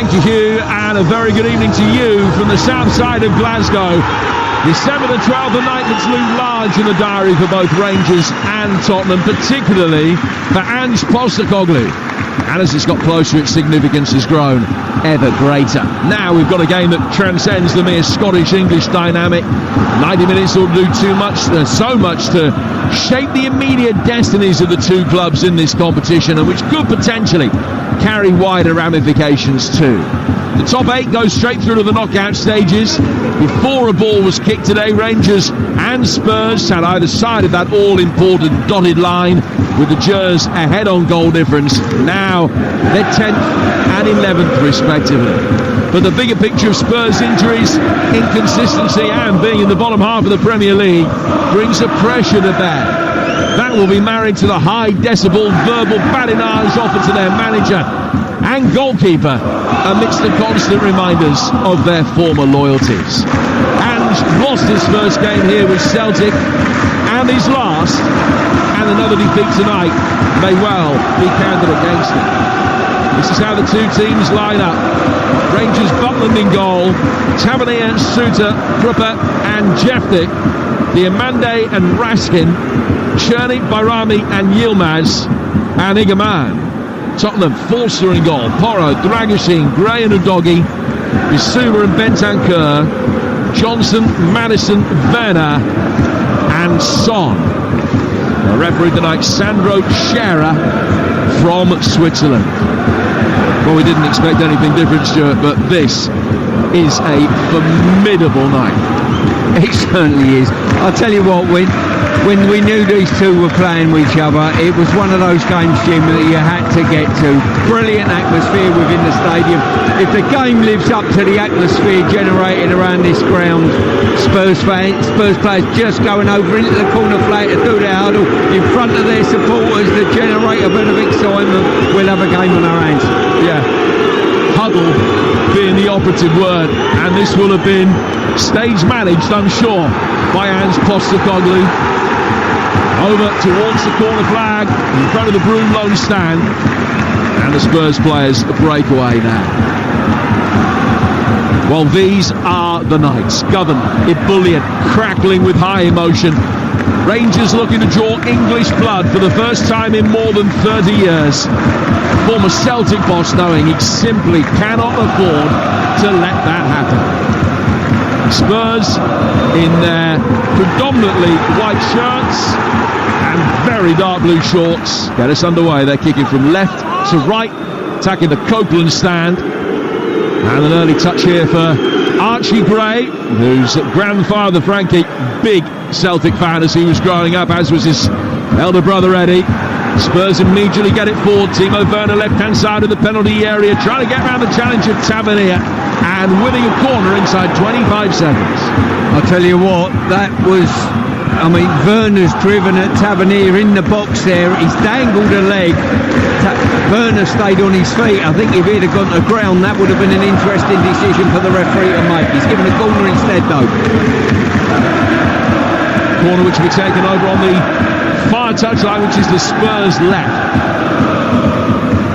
Thank you, Hugh, and a very good evening to you from the south side of Glasgow. December the 12th, a night that's loomed large in the diary for both Rangers and Tottenham, particularly for Ange Postecoglou. And as it's got closer, its significance has grown ever greater. Now we've got a game that transcends the mere Scottish-English dynamic. 90 minutes will do so much to shape the immediate destinies of the two clubs in this competition, and which could potentially carry wider ramifications too. The top 8 go straight through to the knockout stages. Before a ball was kicked today, Rangers and Spurs sat either side of that all-important dotted line, with the Gers ahead on goal difference. Now they're 10th and 11th respectively. But the bigger picture of Spurs' injuries, inconsistency and being in the bottom half of the Premier League brings a pressure to bear. That will be married to the high decibel verbal badinage offered to their manager and goalkeeper amidst the constant reminders of their former loyalties. Ange lost his first game here with Celtic, and his last, and another defeat tonight may well be counted against him. This is how the two teams line up. Rangers Butland in goal, Tavernier, Suter, Krupa and Jeftik, Diamande and Raskin, Cherny, Bayrami and Yilmaz and Igaman. Tottenham, Forster in goal, Porro, Dragusin, Gray and Udogi, Bissouma and Bentancur, Johnson, Madison, Werner and Son. The referee tonight, Sandro Scherer from Switzerland. Well, we didn't expect anything different, Stuart, but this is a formidable night. It certainly is. I'll tell you what, when we knew these two were playing with each other, it was one of those games, Jim, that you had to get to. Brilliant atmosphere within the stadium. If the game lives up to the atmosphere generated around this ground, Spurs players just going over into the corner flag to do their huddle in front of their supporters to generate a bit of excitement, we'll have a game on our hands. Yeah, huddle being the operative word, and this will have been stage managed, I'm sure, by Ange Postecoglou. Over towards the corner flag in front of the Broomloan stand, and the Spurs players break away now. Well, these are the nights. Govan, ebullient, crackling with high emotion. Rangers looking to draw English blood for the first time in more than 30 years. Former Celtic boss knowing he simply cannot afford to let that happen. Spurs in their predominantly white shirts and very dark blue shorts get us underway. They're kicking from left to right, attacking the Copeland stand. And an early touch here for Archie Gray, whose grandfather Frankie, big Celtic fan as he was growing up, as was his elder brother Eddie. Spurs immediately get it forward. Timo Werner left hand side of the penalty area, trying to get around the challenge of Tavernier and winning a corner inside 25 seconds. I'll tell you what, that was, Werner's driven at Tavernier in the box there. He's dangled a leg. Werner stayed on his feet. I think if he'd have gone to the ground, that would have been an interesting decision for the referee to make. He's given a corner instead, though. Corner which will be taken over on the far touchline, which is the Spurs left.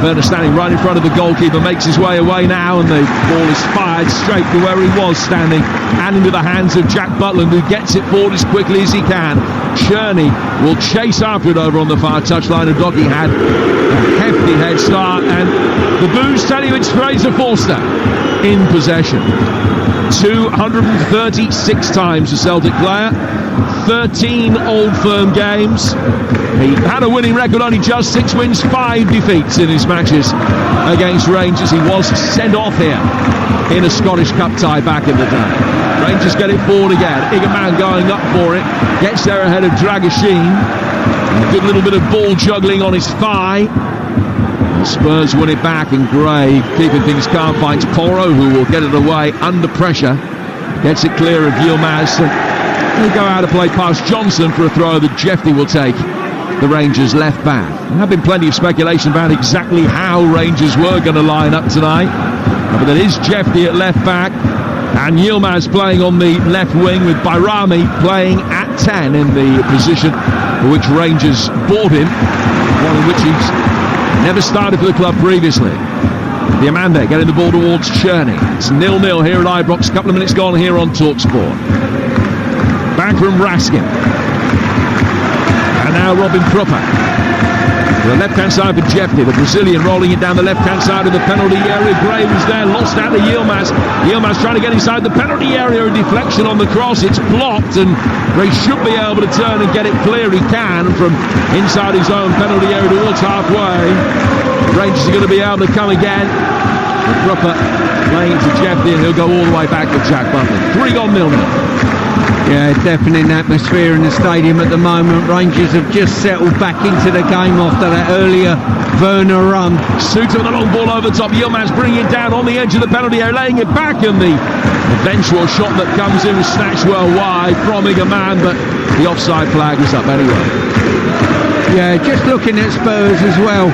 Werner standing right in front of the goalkeeper, makes his way away now, and the ball is fired straight to where he was standing and into the hands of Jack Butland, who gets it forward as quickly as he can. Cherny will chase after it over on the far touchline. Udogi had a hefty head start, and the boos tell you it's Fraser Forster in possession. 236 times a Celtic player, 13 Old Firm games. He had a winning record, only just 6 wins, 5 defeats in his matches against Rangers. He was sent off here in a Scottish Cup tie back in the day. Rangers get it forward again. Igaman going up for it, gets there ahead of Dragusin. A good little bit of ball juggling on his thigh. The Spurs win it back, and Gray, keeping things calm, finds Porro, who will get it away under pressure. Gets it clear of Yilmaz. He'll go out to play past Johnson for a throw that Jefty will take, the Rangers left back. There have been plenty of speculation about exactly how Rangers were going to line up tonight. But it is Jefty at left back, and Yilmaz playing on the left wing, with Bayrami playing at 10 in the position for which Rangers bought him, one in which he's never started for the club previously. Diamande getting the ball towards Cherney. It's 0-0 here at Ibrox. A couple of minutes gone here on TalkSport. Back from Raskin. And now Robin Prupper. The left-hand side for Jeffney, the Brazilian rolling it down the left-hand side of the penalty area. Gray was there, lost out to Yilmaz. Yilmaz trying to get inside the penalty area. A deflection on the cross. It's blocked, and Gray should be able to turn and get it clear. He can from inside his own penalty area towards halfway. The Rangers are going to be able to come again. The Prupper playing to Jeffney, and he'll go all the way back to Jack Butland. 3 gone 0-0. Yeah, deafening atmosphere in the stadium at the moment. Rangers have just settled back into the game after that earlier Werner run. Suter with a long ball over top. Yilmaz bringing it down on the edge of the penalty area, laying it back, and the eventual shot that comes in was snatched well wide from Igaman, but the offside flag was up anyway. Yeah, just looking at Spurs as well.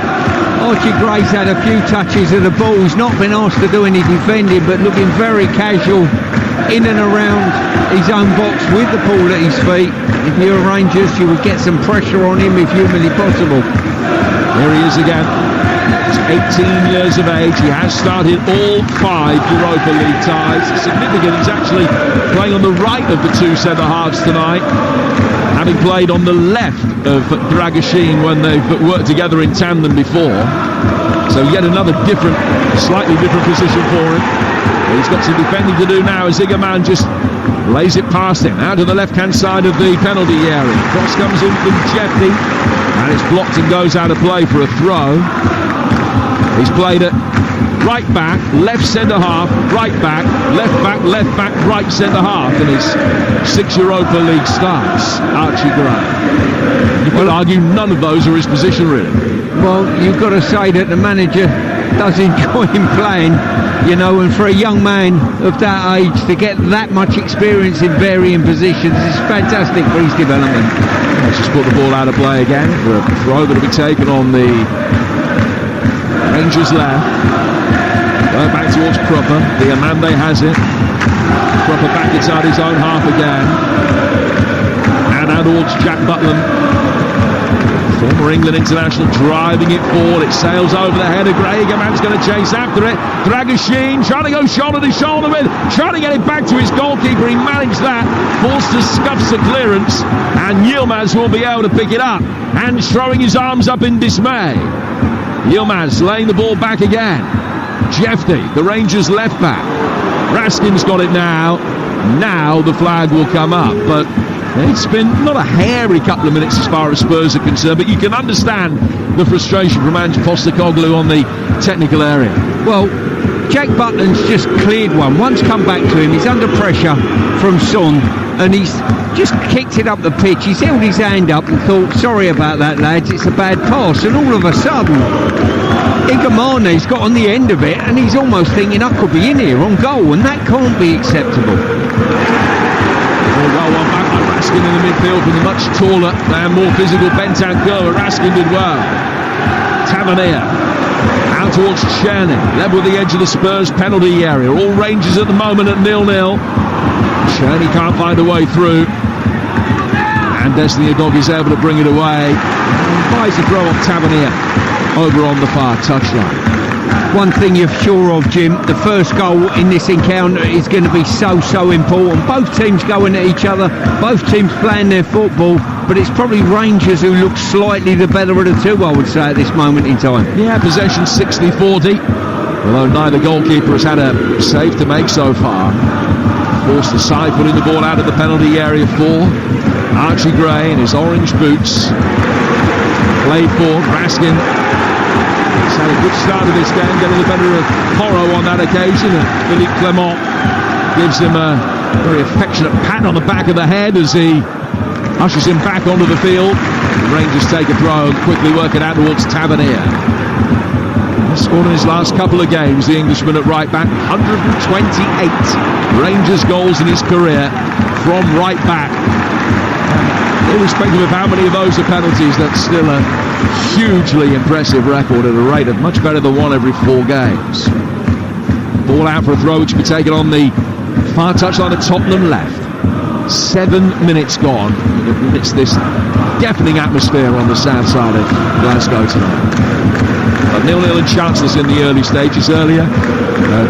Archie Gray's had a few touches of the ball. He's not been asked to do any defending, but looking very casual in and around his own box with the ball at his feet. If you're Rangers, you would get some pressure on him if humanly possible. Here he is again. He's 18 years of age. He has started all 5 Europa League ties. It's significant. He's actually playing on the right of the 2 centre-halves tonight, having played on the left of Dragashin when they've worked together in tandem before. So yet another slightly different position for him. He's got some defending to do now as Igaman just lays it past him out to the left-hand side of the penalty area. Cross comes in from Jeffney, and it's blocked and goes out of play for a throw. He's played it right back, left centre-half, right back, right centre-half in his 6 Europa League starts, Archie Gray. You could argue none of those are his position, really. Well, you've got to say that the manager does enjoy him playing, you know, and for a young man of that age to get that much experience in varying positions is fantastic for his development. Let's just put the ball out of play again for a throw that will be taken on the Rangers left. Going back towards Prupper. Diamande has it. Prupper back inside his own half again. And now towards Jack Butland. Former England international driving it forward. It sails over the head of Gray. Igaman's going to chase after it. Dragashin trying to go shoulder to shoulder with, trying to get it back to his goalkeeper. He managed that. Forced to scuffs the clearance, and Yilmaz will be able to pick it up. And throwing his arms up in dismay. Yilmaz laying the ball back again. Jeffney, the Rangers left back. Raskin's got it now. Now the flag will come up, but it's been not a hairy couple of minutes as far as Spurs are concerned, but you can understand the frustration from Ange Postecoglou on the technical area. Well, Jack Butland's just cleared one. One's come back to him. He's under pressure from Son, and he's just kicked it up the pitch. He's held his hand up and thought, sorry about that, lads, it's a bad pass. And all of a sudden, Igamane's got on the end of it, and he's almost thinking, I could be in here on goal, and that can't be acceptable. Well, one back by Raskin in the midfield from the much taller and more physical Bentancur. Raskin did well. Tavernier out towards Cherney, level with the edge of the Spurs penalty area. All Rangers at the moment at 0-0. Cherney can't find a way through, and Destiny Dog is able to bring it away. Buys the throw off Tavernier over on the far touchline. One thing you're sure of, Jim, the first goal in this encounter is going to be so important. Both teams going at each other, both teams playing their football, but it's probably Rangers who look slightly the better of the two, I would say, at this moment in time. Yeah, possession 60-40, although neither goalkeeper has had a save to make so far. Forced aside, putting the ball out of the penalty area for Archie Gray in his orange boots. Played for Raskin. He's had a good start of this game, getting the better of Porro on that occasion, and Philippe Clement gives him a very affectionate pat on the back of the head as he ushers him back onto the field. The Rangers take a throw and quickly work it out towards Tavernier. He's scored in his last couple of games, the Englishman at right back, 128 Rangers goals in his career from right back. Irrespective of how many of those are penalties, that's still a hugely impressive record at a rate of much better than 1 every 4 games. Ball out for a throw which will be taken on the far touchline of Tottenham left. 7 minutes gone amidst this deafening atmosphere on the south side of Glasgow tonight. 0-0 and chanceless in the early stages earlier.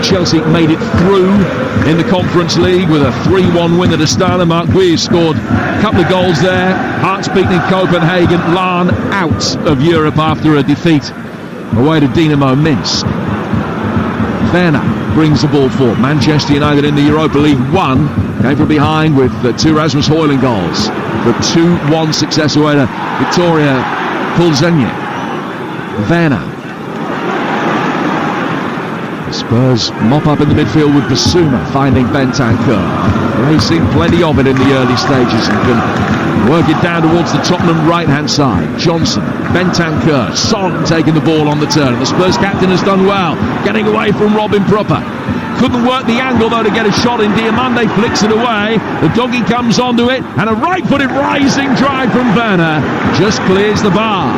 Chelsea made it through in the Conference League with a 3-1 win at Astana. Mark Guy scored a couple of goals there. Hearts beaten in Copenhagen. Larn out of Europe after a defeat away to Dinamo Minsk. Werner brings the ball forward. Manchester United in the Europa League 1 came from behind with 2 Rasmus Højlund goals. The 2-1 success away to Victoria Plzeň. Werner. Spurs mop up in the midfield with Basuma finding Bentancur. They've seen plenty of it in the early stages and can work it down towards the Tottenham right-hand side. Johnson, Bentancur, Son taking the ball on the turn. The Spurs captain has done well, getting away from Robin Proper. Couldn't work the angle though to get a shot in. Diamande flicks it away. The doggy comes onto it and a right-footed rising drive from Werner just clears the bar.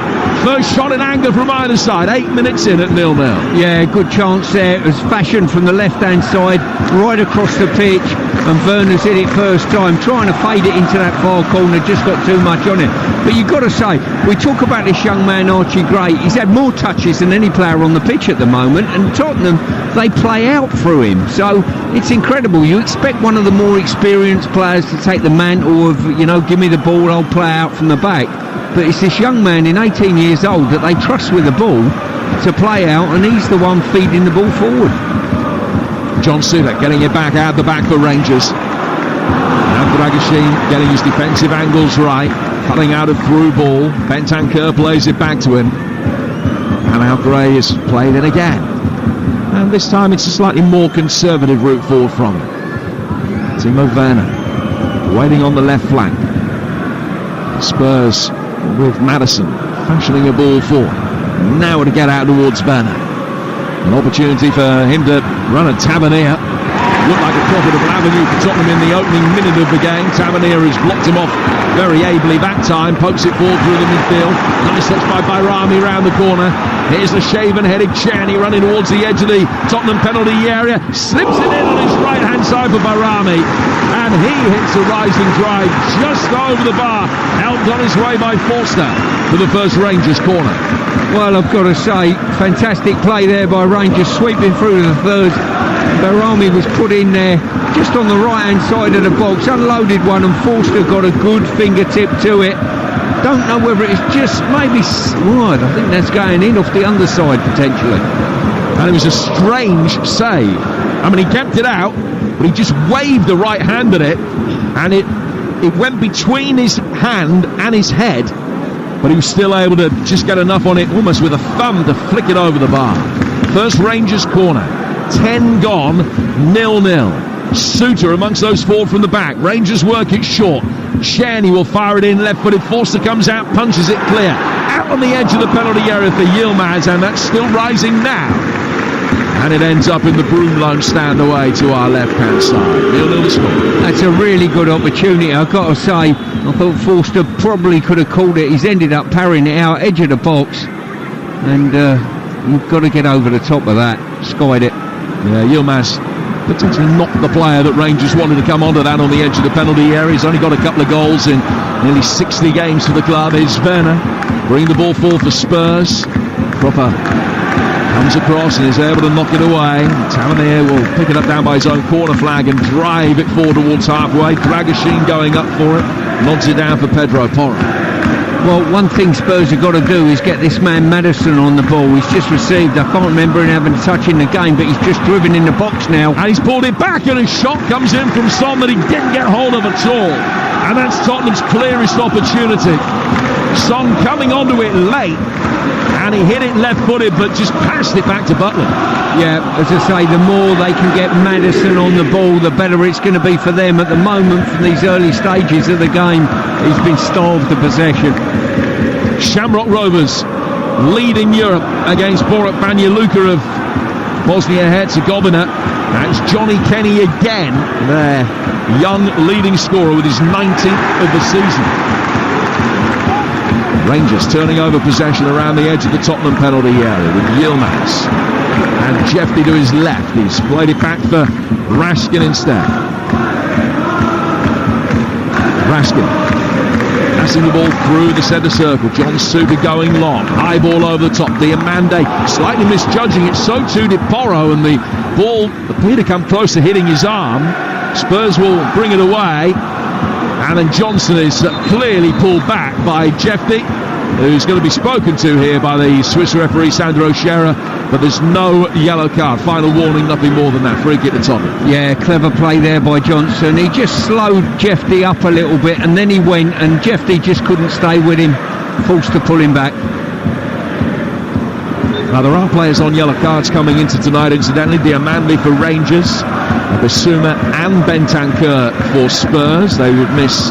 First shot in anger from either side. 8 minutes in at 0-0. Yeah, good chance there. It was fashioned from the left-hand side, right across the pitch, and Werner's hit it first time, trying to fade it into that far corner, just got too much on it. But you've got to say, we talk about this young man, Archie Gray. He's had more touches than any player on the pitch at the moment, and Tottenham, they play out through him. So it's incredible. You expect one of the more experienced players to take the mantle of, give me the ball, I'll play out from the back. But it's this young man in 18 years old that they trust with the ball to play out, and he's the one feeding the ball forward. John Sulek getting it back out the back for Rangers. Now Dragashin getting his defensive angles right, cutting out a through ball. Bentancur plays it back to him. And now Gray has played it again. And this time it's a slightly more conservative route forward from him. Timo Werner waiting on the left flank. Spurs with Maddison fashioning a ball forward. Now to get out towards Werner. An opportunity for him to run at Tavernier. Looked like a profitable avenue for Tottenham in the opening minute of the game. Tavernier has blocked him off very ably that time. Pokes it forward through the midfield. Nice touch by Bayrami round the corner. Here's the shaven-headed Czerny running towards the edge of the Tottenham penalty area. Slips it in on his right-hand side for Bayrami. And he hits a rising drive just over the bar. Helped on his way by Forster for the first Rangers corner. Well, I've got to say, fantastic play there by Rangers, sweeping through the third. Bayrami was put in there just on the right-hand side of the box, unloaded one, and Forster got a good fingertip to it. Don't know whether it's just maybe wide. I think that's going in off the underside potentially. And it was a strange save. I mean, he kept it out, but he just waved the right hand at it, and it went between his hand and his head, but he was still able to just get enough on it, almost with a thumb, to flick it over the bar. First Rangers corner, 10 gone, 0-0. Suter amongst those forward from the back. Rangers work it short. Czerny will fire it in left-footed. Forster comes out, punches it clear. Out on the edge of the penalty area for Yilmaz, and that's still rising now. And it ends up in the Broom Loan stand away to our left-hand side. 0-0 the score. That's a really good opportunity, I've got to say. I thought Forster probably could have called it. He's ended up parrying it out, edge of the box. And you've got to get over the top of that. Skied it. Yeah, Yilmaz potentially not the player that Rangers wanted to come onto that on the edge of the penalty area. He's only got a couple of goals in nearly 60 games for the club. Here's Werner. Bring the ball forward for Spurs. Proper comes across and is able to knock it away. Tavernier will pick it up down by his own corner flag and drive it forward towards halfway. Dragashin going up for it. Nods it down for Pedro Porro. Well, one thing Spurs have got to do is get this man Maddison on the ball. He's just received, I can't remember him having a touch in the game, but he's just driven in the box now. And he's pulled it back, and a shot comes in from Son that he didn't get hold of at all. And that's Tottenham's clearest opportunity. Son coming onto it late, and he hit it left-footed, but just passed it back to Butland. Yeah, as I say, the more they can get Maddison on the ball, the better it's going to be for them. At the moment, from these early stages of the game, he's been starved of possession. Shamrock Rovers leading Europe against Borut Banja Luka of Bosnia-Herzegovina. That's Johnny Kenny again, their young leading scorer with his 19th of the season. Rangers turning over possession around the edge of the Tottenham penalty area with Yilmaz. And Jeffrey to his left. He's played it back for Raskin instead. Raskin Passing the ball through the centre circle. John Suter going long. High ball over the top. Diamande slightly misjudging it. So too did Porro, and the ball appeared to come close to hitting his arm. Spurs will bring it away. And then Johnson is clearly pulled back by Jefty, who's going to be spoken to here by the Swiss referee Sandro Scherer, but there's no yellow card. Final warning, nothing more than that. Free kick to Tottenham. Yeah, clever play there by Johnson. He just slowed Jefty up a little bit, and then he went, and Jefty just couldn't stay with him, forced to pull him back. Now there are players on yellow cards coming into tonight, incidentally. Diamande for Rangers, Basuma and Bentancur for Spurs. They would miss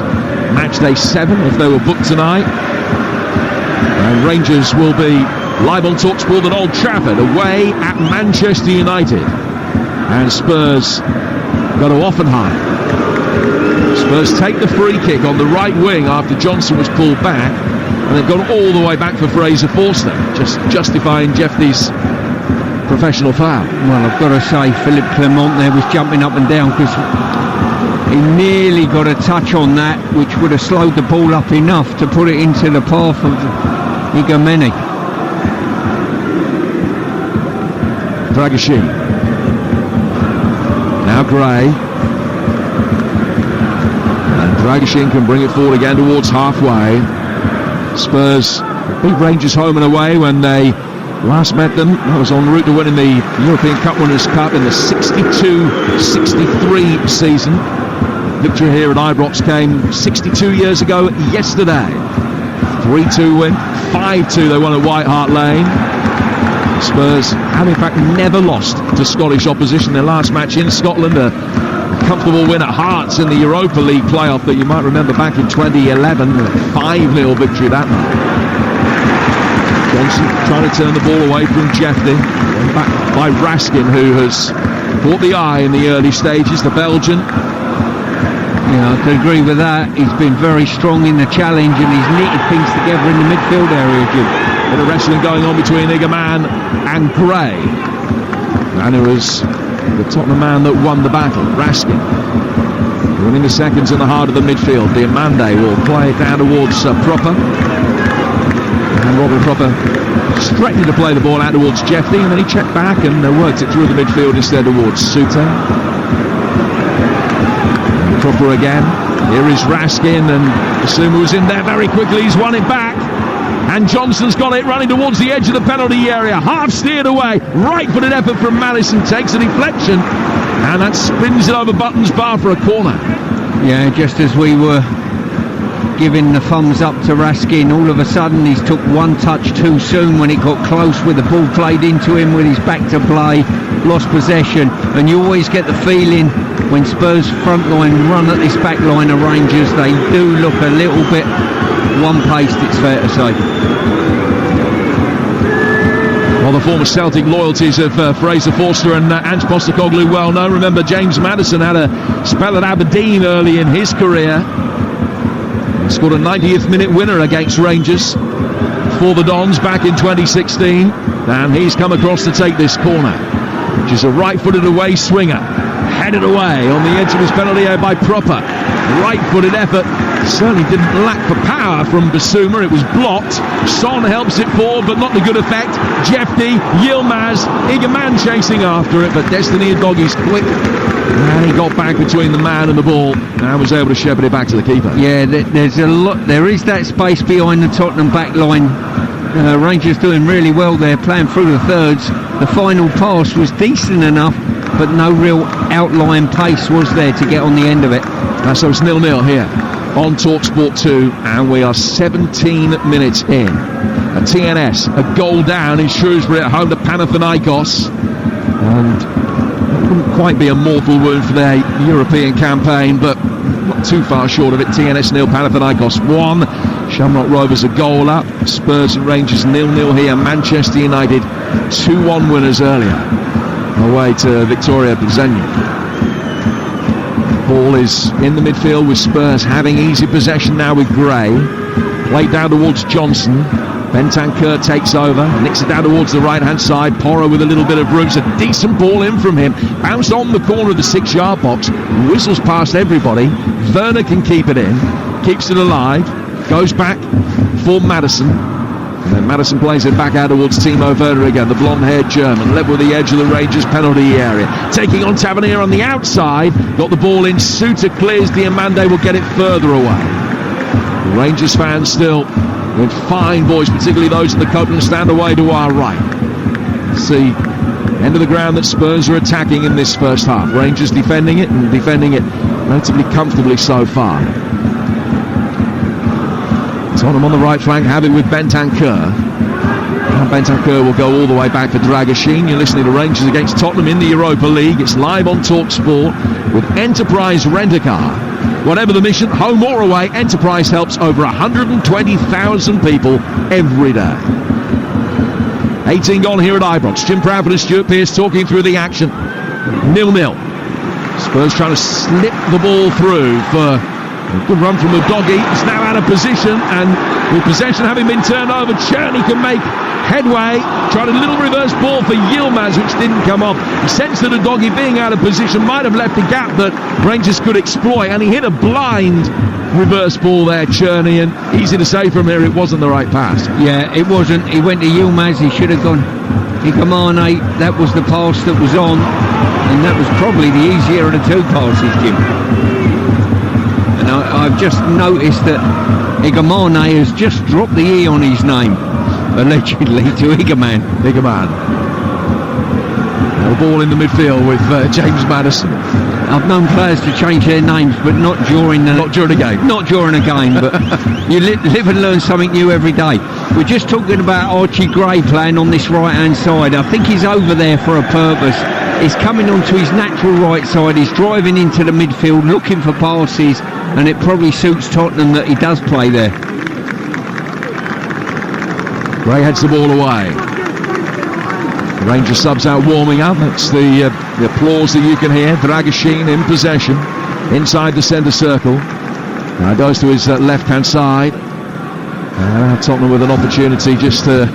match day 7 if they were booked tonight. And Rangers will be live on TalkSport at Old Trafford, away at Manchester United. And Spurs go to Offenheim. Spurs take the free kick on the right wing after Johnson was pulled back, and they've gone all the way back for Fraser Forster, just justifying Jefty's professional foul. Well, I've got to say, Philippe Clement there was jumping up and down because he nearly got a touch on that, which would have slowed the ball up enough to put it into the path of Igameni. Dragishin. Now Gray. And Dragishin can bring it forward again towards halfway. Spurs beat Rangers home and away when they last met them. That was en route to winning the European Cup Winners' Cup in the 62-63 season. Victory here at Ibrox came 62 years ago yesterday. 3-2 win, 5-2 they won at White Hart Lane. Spurs have in fact never lost to Scottish opposition. Their last match in Scotland, a comfortable win at Hearts in the Europa League playoff that you might remember back in 2011. 5-0 victory that night. Johnson trying to turn the ball away from Jefty. Back by Raskin, who has caught the eye in the early stages, the Belgian. Yeah, I can agree with that. He's been very strong in the challenge, and he's knitted things together in the midfield area, Jim. Bit of wrestling going on between Igaman and Gray. And it was the Tottenham man that won the battle, Raskin. Winning the seconds in the heart of the midfield. Diamande will play it down towards Proper. And Robin Proper threatening to play the ball out towards Jefty, and then he checked back and worked it through the midfield instead towards Suter. Proper again. Here is Raskin, and Basuma was in there very quickly. He's won it back. And Johnson's got it running towards the edge of the penalty area. Half steered away. Right-footed effort from Madison. Takes a deflection. And that spins it over Button's bar for a corner. Yeah, just as we were giving the thumbs up to Raskin, all of a sudden he's took one touch too soon when it got close with the ball played into him with his back to play, lost possession. And you always get the feeling when Spurs front line run at this back line of Rangers, they do look a little bit one-paced, it's fair to say. Well, the former Celtic loyalties of Fraser Forster and Ange Postecoglou well known. Remember, James Maddison had a spell at Aberdeen early in his career. He scored a 90th minute winner against Rangers for the Dons back in 2016. And he's come across to take this corner, which is a right-footed away swinger. Headed away on the edge of his penalty area by Proper. Right-footed effort. Certainly didn't lack for power from Basuma. It was blocked. Son helps it forward, but not to good effect. Jefty, Yilmaz, Igaman chasing after it, but Destiny Doggy's quick. And he got back between the man and the ball and was able to shepherd it back to the keeper. Yeah, there's a lot. There is that space behind the Tottenham back line. Rangers doing really well there, playing through the thirds. The final pass was decent enough, but no real outline pace was there to get on the end of it. So it's 0-0 here on TalkSport 2, and we are 17 minutes in. A TNS, a goal down in Shrewsbury at home to Panathinaikos, and it wouldn't quite be a mortal wound for their European campaign, but not too far short of it. TNS 0, Panathinaikos 1. Shamrock Rovers a goal up. Spurs and Rangers 0-0 here. Manchester United 2-1 winners earlier away to Victoria Plzeň. Ball is in the midfield with Spurs having easy possession now with Gray. Played down towards Johnson. Bentancur takes over, nicks it down towards the right hand side. Porro with a little bit of room. It's a decent ball in from him. Bounced on the corner of the 6-yard box. Whistles past everybody. Werner can keep it in. Keeps it alive. goes back for Maddison. And then Maddison plays it back out towards Timo Werner again, the blonde-haired German, level with the edge of the Rangers penalty area. Taking on Tavernier on the outside, got the ball in, Suter clears, Diamande will get it further away. The Rangers fans still with fine boys, particularly those in the Copeland stand away to our right. See, end of the ground that Spurs are attacking in this first half. Rangers defending it, and defending it relatively comfortably so far. Tottenham on the right flank have it with Bentancur. And Bentancur will go all the way back for Dragoshin. You're listening to Rangers against Tottenham in the Europa League. It's live on TalkSport with Enterprise Rent-A-Car. Whatever the mission, home or away, Enterprise helps over 120,000 people every day. 18 gone here at Ibrox. Jim Proudfoot and Stuart Pearce talking through the action. 0-0. Spurs trying to slip the ball through for a good run from Udogie. He's now out of position, and with possession having been turned over, Czerny can make headway. Tried a little reverse ball for Yilmaz, which didn't come off. He sensed that Udogie being out of position might have left a gap that Rangers could exploit, and he hit a blind reverse ball there, Czerny, and easy to say from here it wasn't the right pass. Yeah, it wasn't. He went to Yilmaz, he should have gone Igamane. That was the pass that was on, and that was probably the easier of the two passes, Jim. And I've just noticed that Igamane has just dropped the E on his name, allegedly, to Igaman. The ball in the midfield with James Maddison. I've known players to change their names, but not during a game. Not during a game, but you live and learn something new every day. We're just talking about Archie Gray playing on this right-hand side. I think he's over there for a purpose. He's coming onto his natural right side. He's driving into the midfield, looking for passes, and it probably suits Tottenham that he does play there. Gray heads the ball away. Rangers subs out warming up. That's the applause that you can hear. Dragoshin in possession inside the centre circle. Now goes to his left-hand side. Tottenham with an opportunity just to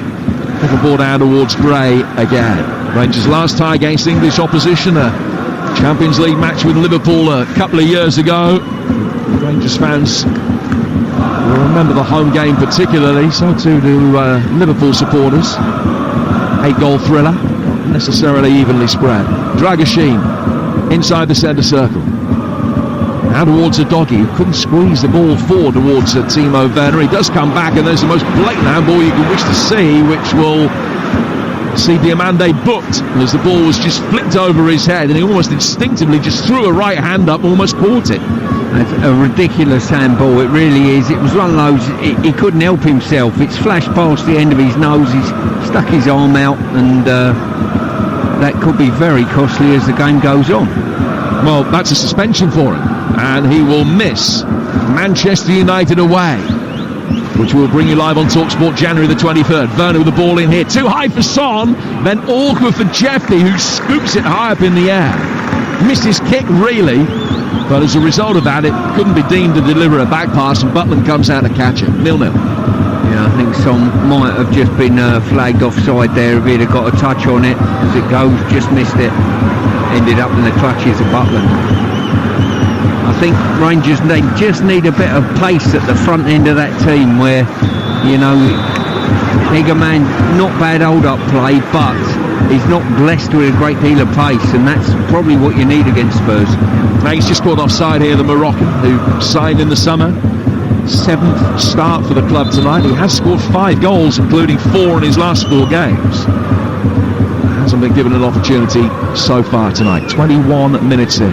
put the ball down towards Gray again. Rangers' last tie against English opposition, a Champions League match with Liverpool a couple of years ago. Rangers fans will remember the home game particularly, so too do Liverpool supporters. 8-goal thriller, not necessarily evenly spread. Dragoshin inside the centre circle. Now towards Udogie, who couldn't squeeze the ball forward towards Timo Werner. He does come back, and there's the most blatant handball you can wish to see, which will see Diamande booked as the ball was just flicked over his head, and he almost instinctively just threw a right hand up and almost caught it. That's a ridiculous handball, it really is. It was one of those, he couldn't help himself. It's flashed past the end of his nose, he's stuck his arm out, and that could be very costly as the game goes on. Well, that's a suspension for him, and he will miss Manchester United away, which will bring you live on TalkSport January the 23rd. Werner with the ball in here, too high for Son, then awkward for Jeffy, who scoops it high up in the air. Missed his kick really, but as a result of that, it couldn't be deemed to deliver a back pass, and Butland comes out to catch it. 0-0. Yeah, I think Son might have just been flagged offside there if he'd have got a touch on it. As it goes, just missed it. Ended up in the clutches of Butland. I think Rangers, they just need a bit of pace at the front end of that team where, you know, Egerman, not bad hold-up play, but he's not blessed with a great deal of pace, and that's probably what you need against Spurs. Now he's just caught offside here, the Moroccan, who signed in the summer. 7th start for the club tonight. He has scored 5 goals, including 4 in his last 4 games. Hasn't been given an opportunity so far tonight. 21 minutes in.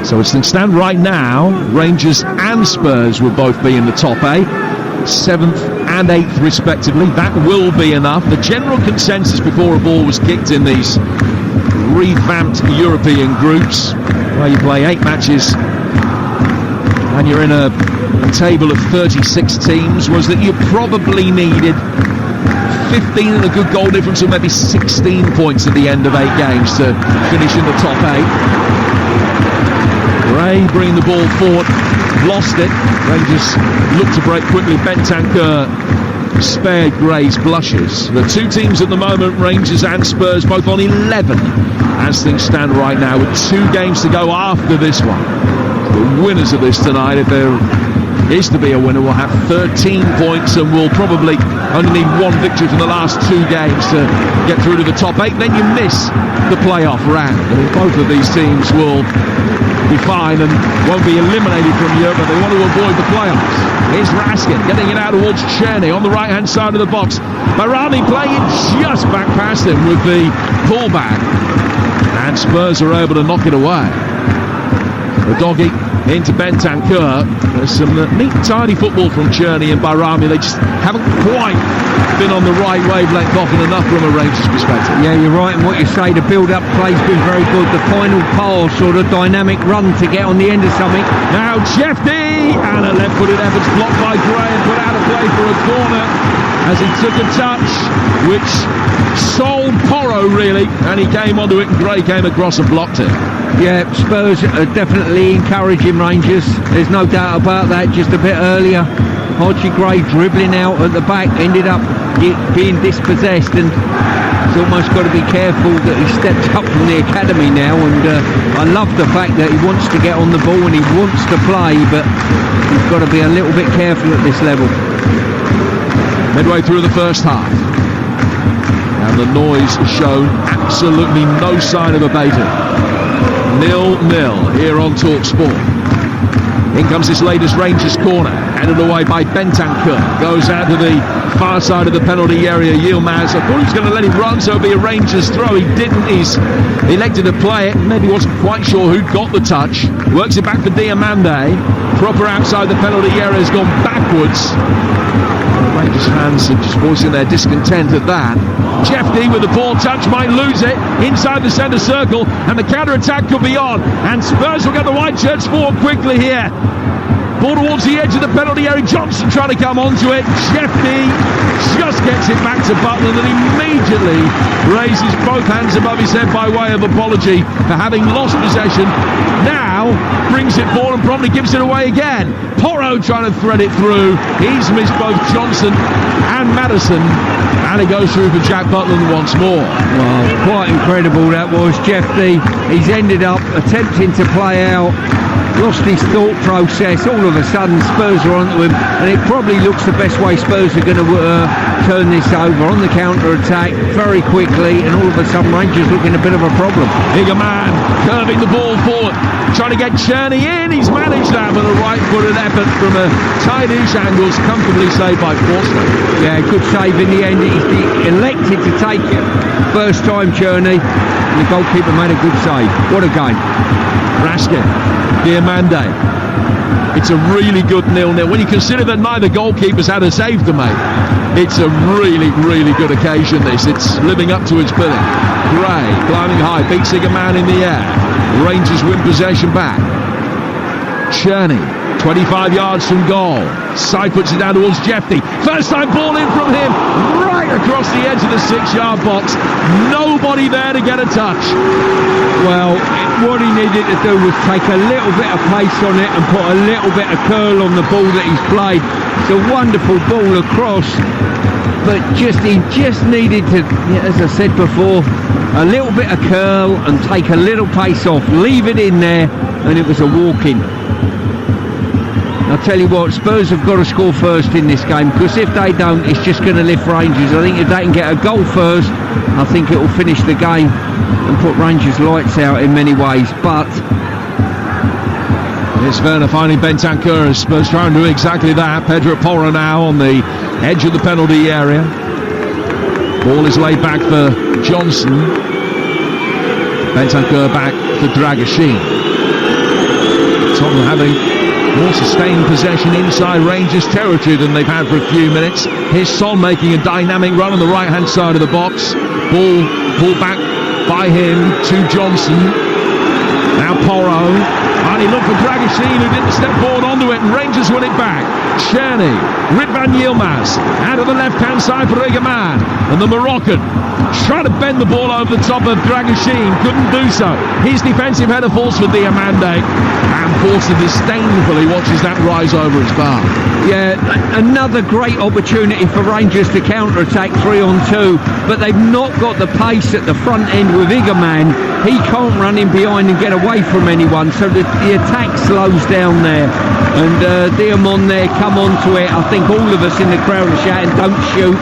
So as things stand right now, Rangers and Spurs will both be in the top 8, 7th and 8th respectively. That will be enough. The general consensus before a ball was kicked in these revamped European groups, where you play 8 matches and you're in a table of 36 teams, was that you probably needed 15 and a good goal difference, or maybe 16 points at the end of 8 games to finish in the top 8. Gray bringing the ball forward, lost it. Rangers looked to break quickly. Bentancur spared Gray's blushes. The two teams at the moment, Rangers and Spurs, both on 11 as things stand right now, with 2 games to go after this one. The winners of this tonight, if they're is to be a winner, will have 13 points and will probably only need one victory from the last 2 games to get through to the top 8. Then you miss the playoff round. I mean, both of these teams will be fine and won't be eliminated from Europe, but they want to avoid the playoffs. Here's Raskin getting it out towards Cherny on the right-hand side of the box. Barami playing it just back past him with the pullback, and Spurs are able to knock it away. The doggy into Bentancur. There's some neat, tidy football from Cherny and Barami. They just haven't quite been on the right wavelength often enough from a Rangers perspective. Yeah, you're right in what you say. The build-up play's been very good. The final pass or the dynamic run to get on the end of something. Now Jeffy, and a left-footed effort's blocked by Gray and put out of play for a corner as he took a touch which sold Porro really, and he came onto it and Gray came across and blocked it. Yeah, Spurs are definitely encouraging Rangers. There's no doubt about that. Just a bit earlier, Archie Gray dribbling out at the back, ended up being dispossessed, and he's almost got to be careful that he stepped up from the academy now. And I love the fact that he wants to get on the ball and he wants to play, but he's got to be a little bit careful at this level. Midway through the first half, and the noise shown absolutely no sign of abating. 0-0 here on TalkSport. In comes this latest Rangers corner, headed away by Bentancur. Goes out to the far side of the penalty area. Yilmaz, I thought he was going to let him run, so it'll be a Rangers throw. He didn't. He's elected to play it. Maybe wasn't quite sure who'd got the touch. Works it back for Diamande. Proper outside the penalty area has gone backwards. Rangers fans are just voicing their discontent at that. Jeffy with the ball touch, might lose it inside the centre circle, and the counter-attack could be on, and Spurs will get the white shirts forward quickly here. Ball towards the edge of the penalty area. Johnson trying to come onto it. Jeffy just gets it back to Butland and immediately raises both hands above his head by way of apology for having lost possession. Now brings it forward and probably gives it away again. Porro trying to thread it through. He's missed both Johnson and Maddison, and it goes through for Jack Butland once more. Well, quite incredible that was. Jeffy, he's ended up attempting to play out, lost his thought process. All of a sudden Spurs are onto him, and it probably looks the best way Spurs are going to turn this over on the counter-attack very quickly, and all of a sudden Rangers looking a bit of a problem. Higaman curving the ball forward, trying to get Cherny in. He's managed that with a right-footed effort from a tight-ish angle, comfortably saved by Forsman. Yeah, good save in the end. He elected to take it first time, Cherny, and the goalkeeper made a good save. What a game. Raskin, Diamande. It's a really good 0-0. When you consider that neither goalkeepers had a save to make, it's a really, really good occasion this. It's living up to its billing. Gray climbing high, beats Higaman in the air. Rangers win possession back. Cherny, 25 yards from goal. Side puts it down towards Jeffy. First time ball in from him, right across the edge of the 6-yard box. Nobody there to get a touch. Well, what he needed to do was take a little bit of pace on it and put a little bit of curl on the ball that he's played. It's a wonderful ball across, but he just needed to, as I said before, a little bit of curl and take a little pace off, leave it in there, and it was a walk-in. I'll tell you what, Spurs have got to score first in this game, because if they don't, it's just going to lift Rangers. I think if they can get a goal first, I think it will finish the game and put Rangers' lights out in many ways. But it's Werner finding Bentancur as Spurs trying to do exactly that. Pedro Porro now on the edge of the penalty area. Ball is laid back for Johnson. Bentancur back for Dragashin. Tottenham having more sustained possession inside Rangers territory than they've had for a few minutes. Here's Son making a dynamic run on the right hand side of the box. Ball pulled back by him to Johnson. Now Porro, and he looked for Dragashin, who didn't step forward onto it, and Rangers win it back. Cherny, Ridvan Yilmaz, out of the left hand side for Higaman, and the Moroccan trying to bend the ball over the top of Dragashin, couldn't do so. His defensive header falls for Diamande, and Forster disdainfully watches that rise over his bar. Yeah, another great opportunity for Rangers to counter-attack 3-on-2, but they've not got the pace at the front end with Higaman. He can't run in behind and get away from anyone, so the attack slows down there. And Diamond there come onto it. I think all of us in the crowd are shouting, "Don't shoot!"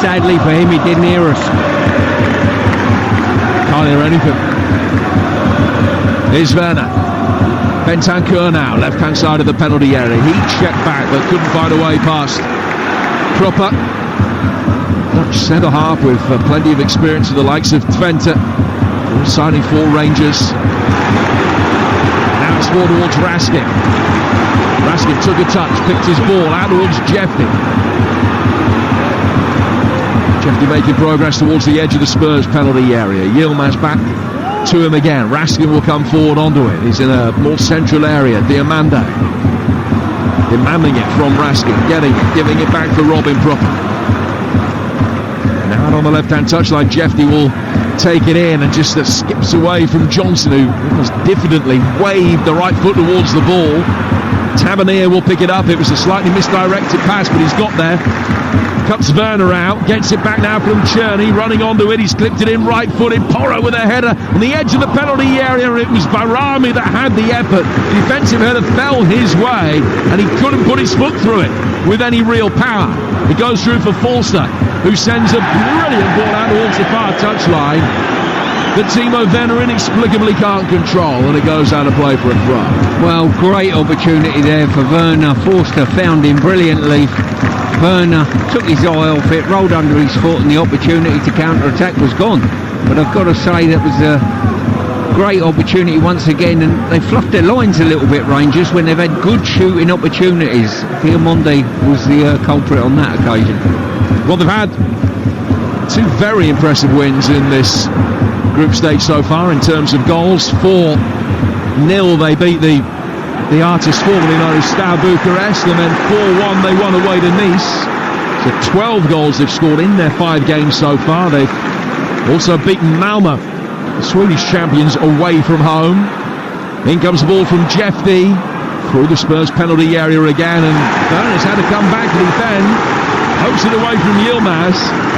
Sadly for him, he didn't hear us. Can't hear anything. Here's Werner. Bentancur now, left-hand side of the penalty area. He checked back but couldn't find a way past Proper. Dutch centre-half with plenty of experience of the likes of Twente. Signing for Rangers. Now it's more towards Raskin. Raskin took a touch, picked his ball out towards Jeffy. Jeffy making progress towards the edge of the Spurs penalty area. Yilmaz back to him again. Raskin will come forward onto it. He's in a more central area. Diamande demanding it from Raskin, getting it, giving it back for Robin Proper. Now out on the left-hand touchline, Jeffy will take it in and just skips away from Johnson, who almost diffidently waved the right foot towards the ball. Tavernier will pick it up. It was a slightly misdirected pass, but he's got there. Cuts Werner out, gets it back now from Czerny, running onto it. He's clipped it in right-footed. Porro with a header on the edge of the penalty area. It was Barami that had the effort. The defensive header fell his way, and he couldn't put his foot through it with any real power. It goes through for Forster, who sends a brilliant ball out towards the far touchline that Timo Werner inexplicably can't control, and it goes out of play for a throw. Well, great opportunity there for Werner. Forster found him brilliantly. Werner took his eye off it, rolled under his foot, and the opportunity to counter-attack was gone. But I've got to say that was a great opportunity once again, and they fluffed their lines a little bit, Rangers, when they've had good shooting opportunities. Diamande was the culprit on that occasion. Well, they've had two very impressive wins in this group stage so far in terms of goals. 4-0 they beat the artists formerly known as Steaua Bucharest, and then 4-1 they won away to Nice. So 12 goals they've scored in their 5 games so far. They've also beaten Malmö, the Swedish champions, away from home. In comes the ball from Jeffy through the Spurs penalty area again, and Werner's had to come back to defend. Pokes it away from Yilmaz,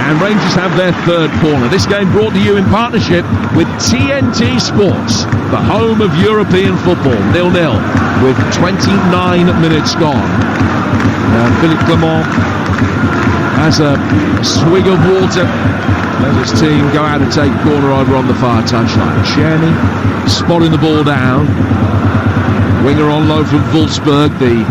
and Rangers have their third corner. This game brought to you in partnership with TNT Sports, the home of European football. 0-0 with 29 minutes gone. Philippe Clement has a swig of water as his team go out and take corner over on the far touchline. Czerny spotting the ball down. Winger on loan from Wolfsburg, the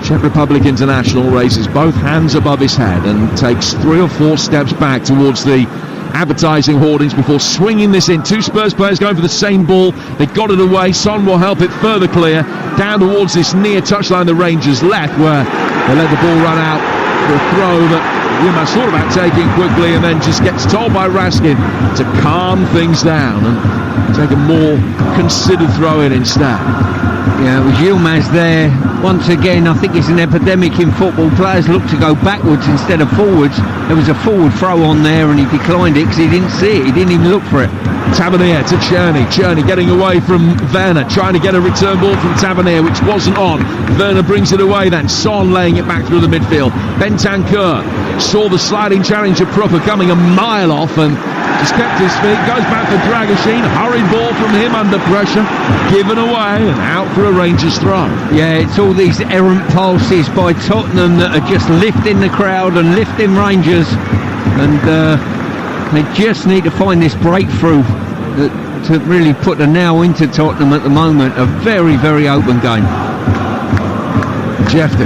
Czech Republic international, raises both hands above his head and takes 3 or 4 steps back towards the advertising hoardings before swinging this in. 2 Spurs players going for the same ball. They got it away. Son will help it further clear down towards this near touchline the Rangers left, where they let the ball run out for a throw that Yilmaz thought about taking quickly, and then just gets told by Raskin to calm things down and take a more considered throw in instead. Yeah, it was Yilmaz there. Once again, I think it's an epidemic in football. Players look to go backwards instead of forwards. There was a forward throw on there and he declined it because he didn't see it. He didn't even look for it. Tavernier to Czerny. Czerny getting away from Werner, trying to get a return ball from Tavernier, which wasn't on. Werner brings it away then. Son laying it back through the midfield. Bentancur saw the sliding challenge of Proper coming a mile off and just kept his feet. Goes back for Dragoshin. Hurried ball from him under pressure. Given away and out for a Rangers throw. Yeah, it's all these errant passes by Tottenham that are just lifting the crowd and lifting Rangers. And they just need to find this breakthrough to really put a nail into Tottenham at the moment. A very, very open game. Jeffy.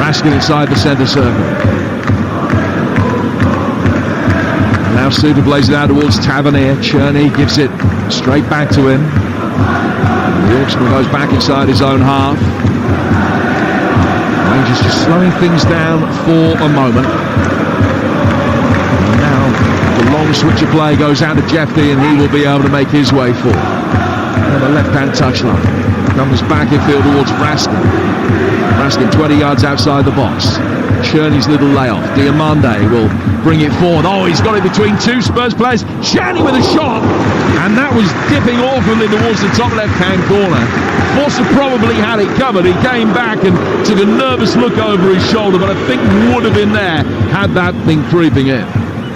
Raskin inside the centre circle. Now Suter plays it out towards Tavernier. Czerny gives it straight back to him. The Yorksman goes back inside his own half. Rangers just slowing things down for a moment. And now the long switch of play goes out to Jeffy, and he will be able to make his way forward. On the left-hand touchline. Comes back infield towards Raskin. Raskin 20 yards outside the box. Czerny's little layoff. Diamande will bring it forward. Oh, he's got it between 2 Spurs players. Czerny with a shot, and that was dipping awfully towards the top left-hand corner. Forster probably had it covered. He came back and took a nervous look over his shoulder, but I think would have been there had that been creeping in.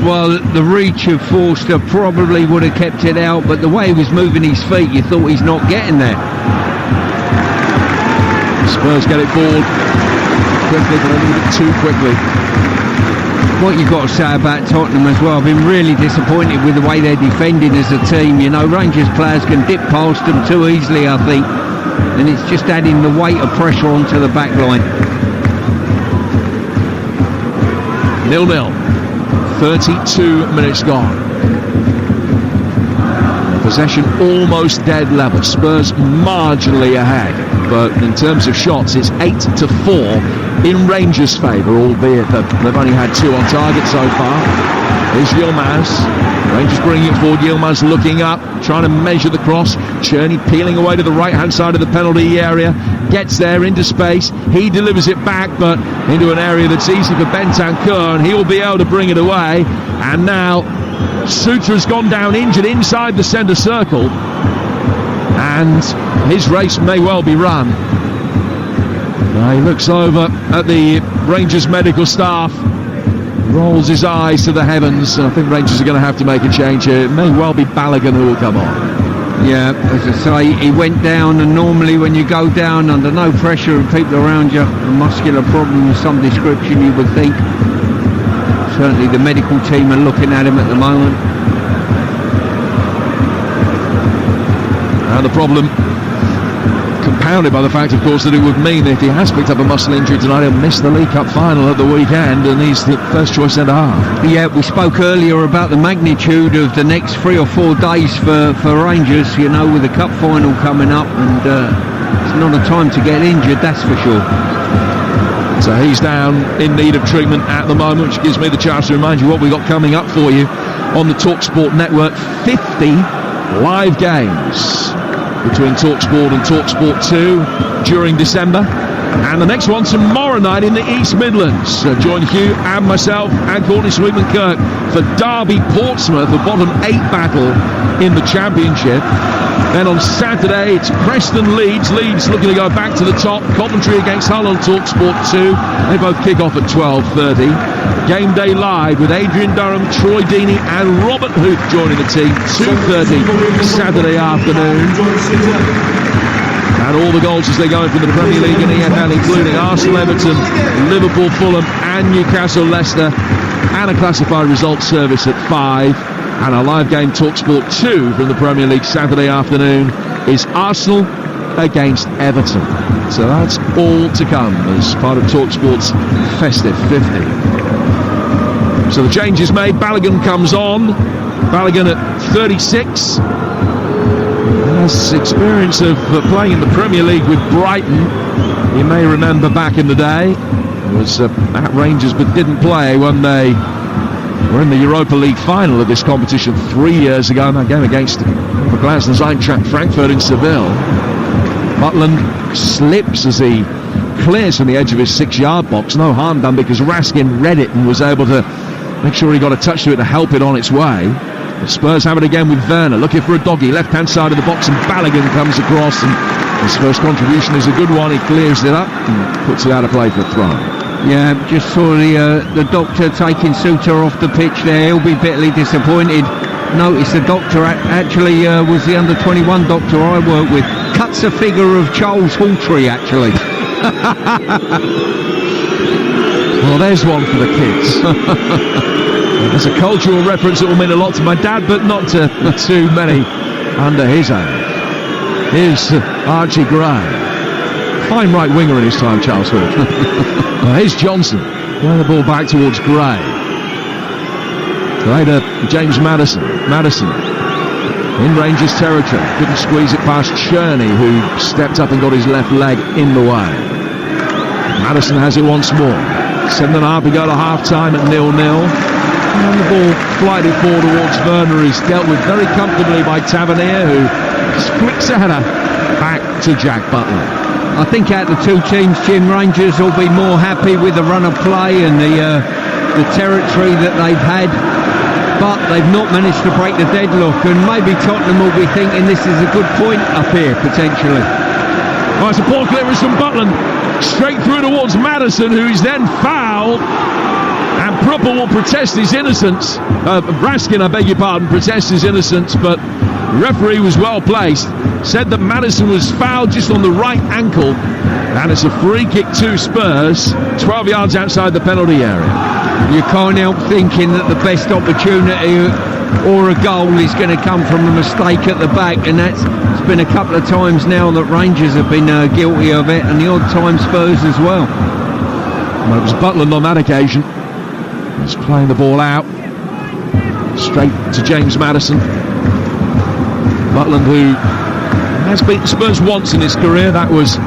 Well, the reach of Forster probably would have kept it out, but the way he was moving his feet, you thought he's not getting there. Spurs get it forward quickly, but a little bit too quickly. What you've got to say about Tottenham as well, I've been really disappointed with the way they're defending as a team. You know, Rangers players can dip past them too easily, I think, and it's just adding the weight of pressure onto the back line. 0-0. 32 minutes gone. Possession almost dead level. Spurs marginally ahead, but in terms of shots, it's 8-4 in Rangers' favour, albeit that they've only had 2 on target so far. Here's Yilmaz. Rangers bringing it forward. Yilmaz looking up, trying to measure the cross. Cherney peeling away to the right-hand side of the penalty area. Gets there into space. He delivers it back, but into an area that's easy for Bentancur, and he'll be able to bring it away. And now Suter has gone down injured inside the centre circle, and his race may well be run. Now he looks over at the Rangers medical staff, rolls his eyes to the heavens. I think Rangers are going to have to make a change here. It may well be Balogun who will come on. Yeah, as I say, he went down, and normally when you go down under no pressure and people around you, a muscular problem of some description, you would think. Certainly the medical team are looking at him at the moment. And the problem compounded by the fact, of course, that it would mean that if he has picked up a muscle injury tonight, he'll miss the League Cup final at the weekend, and he's the first choice centre-half. Yeah, we spoke earlier about the magnitude of the next 3 or 4 days for Rangers, you know, with the cup final coming up, and it's not a time to get injured, that's for sure. So he's down in need of treatment at the moment, which gives me the chance to remind you what we've got coming up for you on the TalkSport network. 50 live games between TalkSport and TalkSport 2 during December, and the next one tomorrow night in the East Midlands. Join Hugh and myself and Courtney Sweetman-Kirk for Derby Portsmouth, the bottom 8 battle in the Championship. Then on Saturday it's Preston Leeds looking to go back to the top. Coventry against Hull on TalkSport 2. They both kick off at 12:30. Game day live with Adrian Durham, Troy Deeney and Robert Huth joining the team. 2:30 Saturday afternoon. And all the goals as they go from the Premier League and EFL, including Arsenal, Everton, Liverpool, Fulham and Newcastle, Leicester, and a classified results service at 5. And our live game TalkSport 2 from the Premier League Saturday afternoon is Arsenal against Everton. So that's all to come as part of TalkSport's festive 50. So the change is made. Balogun comes on. Balogun at 36. Has experience of playing in the Premier League with Brighton. You may remember back in the day, he was at Rangers but didn't play when they were in the Europa League final of this competition 3 years ago in that game against Glasnow's Eintracht Frankfurt in Seville. Butland slips as he clears from the edge of his 6-yard box. No harm done because Raskin read it and was able to make sure he got a touch to it to help it on its way. The Spurs have it again with Werner looking for a doggy, left-hand side of the box, and Balogun comes across, and his first contribution is a good one. He clears it up and puts it out of play for a throw. Yeah, just saw the doctor taking Suter off the pitch there. He'll be bitterly disappointed. Notice the doctor actually was the under-21 doctor I worked with. Cuts a figure of Charles Hawtrey, actually. Well, there's one for the kids. There's a cultural reference that will mean a lot to my dad, but not to too many under his age. Here's Archie Gray. Fine right winger in his time, Charles Hawtrey. Here's Johnson. Playing the ball back towards Gray. Gray to James Maddison. Maddison in Rangers territory. Couldn't squeeze it past Cherney, who stepped up and got his left leg in the way. Maddison has it once more. 7.5 to go to half-time at 0-0. And the ball flighted forward towards Werner, who's dealt with very comfortably by Tavernier, who just flicks a header back to Jack Butland. I think out of the two teams, Jim, Rangers will be more happy with the run of play and the territory that they've had, but they've not managed to break the deadlock, and maybe Tottenham will be thinking this is a good point up here, potentially. Oh, it's a ball clearance from Butland, straight through towards Maddison, who is then fouled. And Prupper will protest his innocence. Raskin, I beg your pardon, protests his innocence, but the referee was well placed. Said that Maddison was fouled just on the right ankle, and it's a free kick to Spurs, 12 yards outside the penalty area. You can't help thinking that the best opportunity or a goal is going to come from a mistake at the back, and it's been a couple of times now that Rangers have been guilty of it, and the odd time Spurs as well. Well, it was Butland on that occasion. He's playing the ball out straight to James Maddison. Butland, who has beaten Spurs once in his career, that was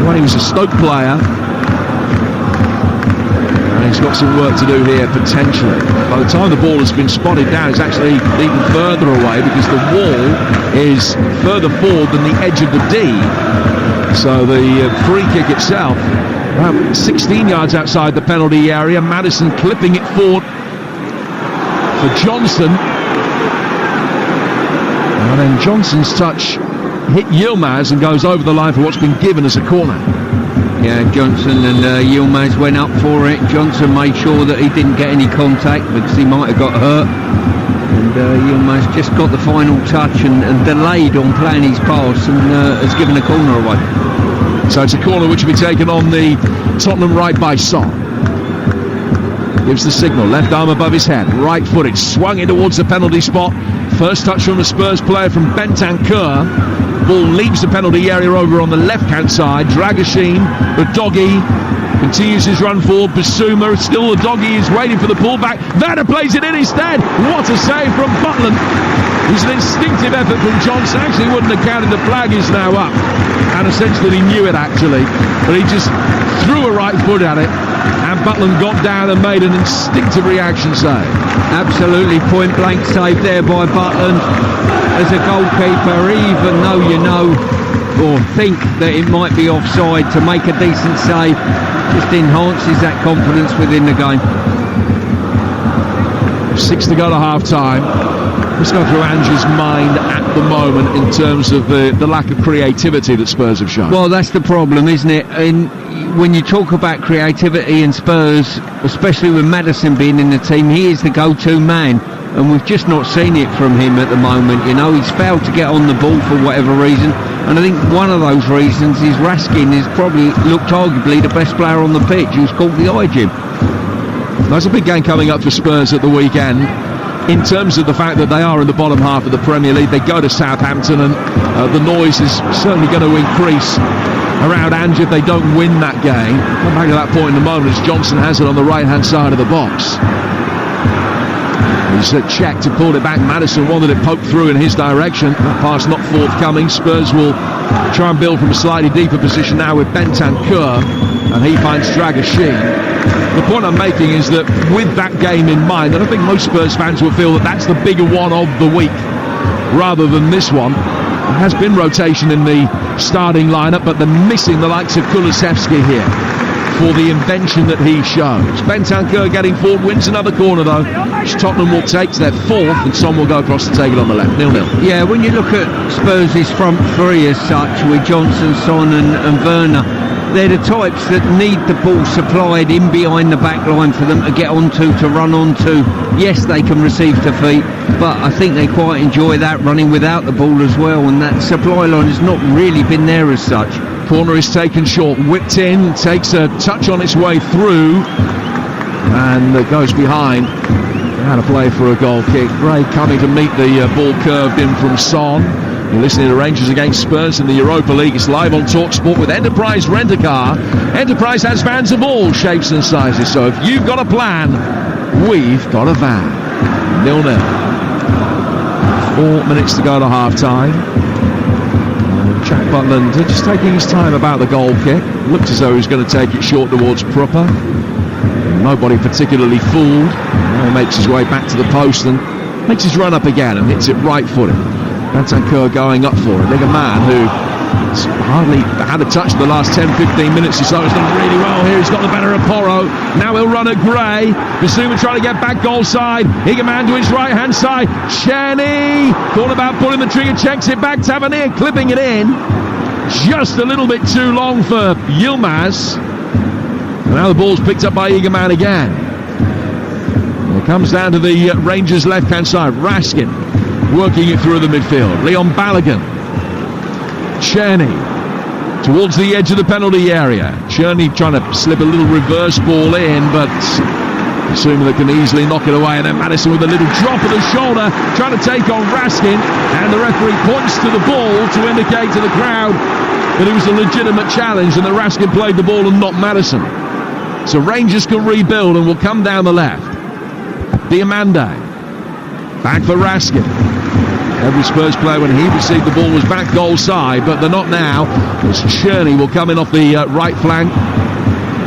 when he was a Stoke player. And he's got some work to do here, potentially. By the time the ball has been spotted down, it's actually even further away because the wall is further forward than the edge of the D. So the free kick itself, 16 yards outside the penalty area. Maddison clipping it forward for Johnson. And then Johnson's touch hit Yilmaz and goes over the line for what's been given as a corner. Yeah, Johnson and Yilmaz went up for it. Johnson made sure that he didn't get any contact because he might have got hurt. And Yilmaz just got the final touch and delayed on playing his pass and has given a corner away. So it's a corner which will be taken on the Tottenham right by Son. Gives the signal, left arm above his head, right footed, swung in towards the penalty spot. First touch from a Spurs player from Bentancur. Ball leaves the penalty area over on the left-hand side. Dragoshin, the doggy, continues his run forward. Basuma, still the doggy, is waiting for the pullback. Werner plays it in instead. What a save from Butland. It was an instinctive effort from Johnson. Actually wouldn't have counted, the flag is now up. And essentially he knew it actually. But he just threw a right foot at it. And Butland got down and made an instinctive reaction save. Absolutely point blank save there by Butland. As a goalkeeper, even though you know or think that it might be offside, to make a decent save just enhances that confidence within the game. 6 to go to half time. Let's go through Ange's mind at the moment in terms of the lack of creativity that Spurs have shown. Well, that's the problem, isn't it? And when you talk about creativity in Spurs, especially with Maddison being in the team, he is the go-to man, and we've just not seen it from him at the moment. You know, he's failed to get on the ball for whatever reason, and I think one of those reasons is Raskin is probably looked arguably the best player on the pitch, who's caught the eye, Jim. There's a big game coming up for Spurs at the weekend. In terms of the fact that they are in the bottom half of the Premier League, they go to Southampton, and the noise is certainly going to increase around Ange if they don't win that game. Come back to that point in a moment as Johnson has it on the right-hand side of the box. He's checked and pulled it back. Maddison wanted it poked through in his direction. That pass not forthcoming. Spurs will try and build from a slightly deeper position now with Bentancur, and he finds Dragoshin. The point I'm making is that with that game in mind, and I think most Spurs fans will feel that that's the bigger one of the week rather than this one. There has been rotation in the starting lineup, but they're missing the likes of Kulusevski here for the invention that he shows. Bentancur getting forward, wins another corner though, which Tottenham will take to their fourth, and Son will go across to take it on the left. 0-0. Yeah, when you look at Spurs' front three as such, with Johnson, Son and Werner, they're the types that need the ball supplied in behind the back line for them to get onto, to run onto. Yes, they can receive defeat, but I think they quite enjoy that, running without the ball as well, and that supply line has not really been there as such. Corner is taken short, whipped in, takes a touch on its way through, and it goes behind. Out of play for a goal kick. Gray coming to meet the ball curved in from Son. You're listening to Rangers against Spurs in the Europa League. It's live on TalkSport with Enterprise Rent-A-Car. Enterprise has vans of all shapes and sizes, so if you've got a plan, we've got a van. 0-0. 4 minutes to go to half-time. Jack Butland just taking his time about the goal kick. Looked as though he was going to take it short towards Prupper. Nobody particularly fooled. Now he makes his way back to the post and makes his run up again and hits it right-footed. Bentancur going up for it. Like a man who hardly had a touch in the last 10-15 minutes or so. He's done really well here. He's got the better of Porro. Now he'll run at Gray. Basuma trying to get back goal side. Higaman to his right-hand side. Cheney thought about pulling the trigger, checks it back. Tavernier clipping it in. Just a little bit too long for Yilmaz. And now the ball's picked up by Higaman again. It comes down to the Rangers left-hand side. Raskin working it through the midfield. Leon Balogun. Cherney towards the edge of the penalty area. Cherney trying to slip a little reverse ball in, but assuming they can easily knock it away. And then Madison with a little drop of the shoulder, trying to take on Raskin. And the referee points to the ball to indicate to the crowd that it was a legitimate challenge and that Raskin played the ball and not Madison. So Rangers can rebuild and will come down the left. Diamande. Back for Raskin. Every Spurs player when he received the ball was back goal side, but they're not now, as Cherney will come in off the right flank.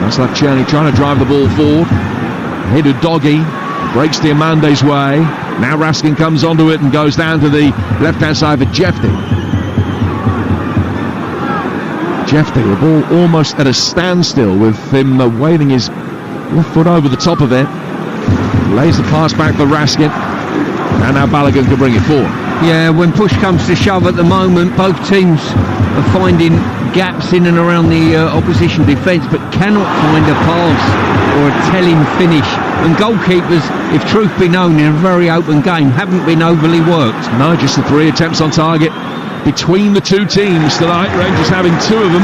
That's left Cherney trying to drive the ball forward. Headed Doggy, breaks Diamande's way. Now Raskin comes onto it and goes down to the left-hand side for Jefty. Jefty, the ball almost at a standstill with him waving his left foot over the top of it. Lays the pass back for Raskin. And now Balogun can bring it forward. Yeah, when push comes to shove at the moment, both teams are finding gaps in and around the opposition defence, but cannot find a pass or a telling finish. And goalkeepers, if truth be known, in a very open game, haven't been overly worked. No, just the 3 attempts on target between the two teams tonight. Rangers having 2 of them.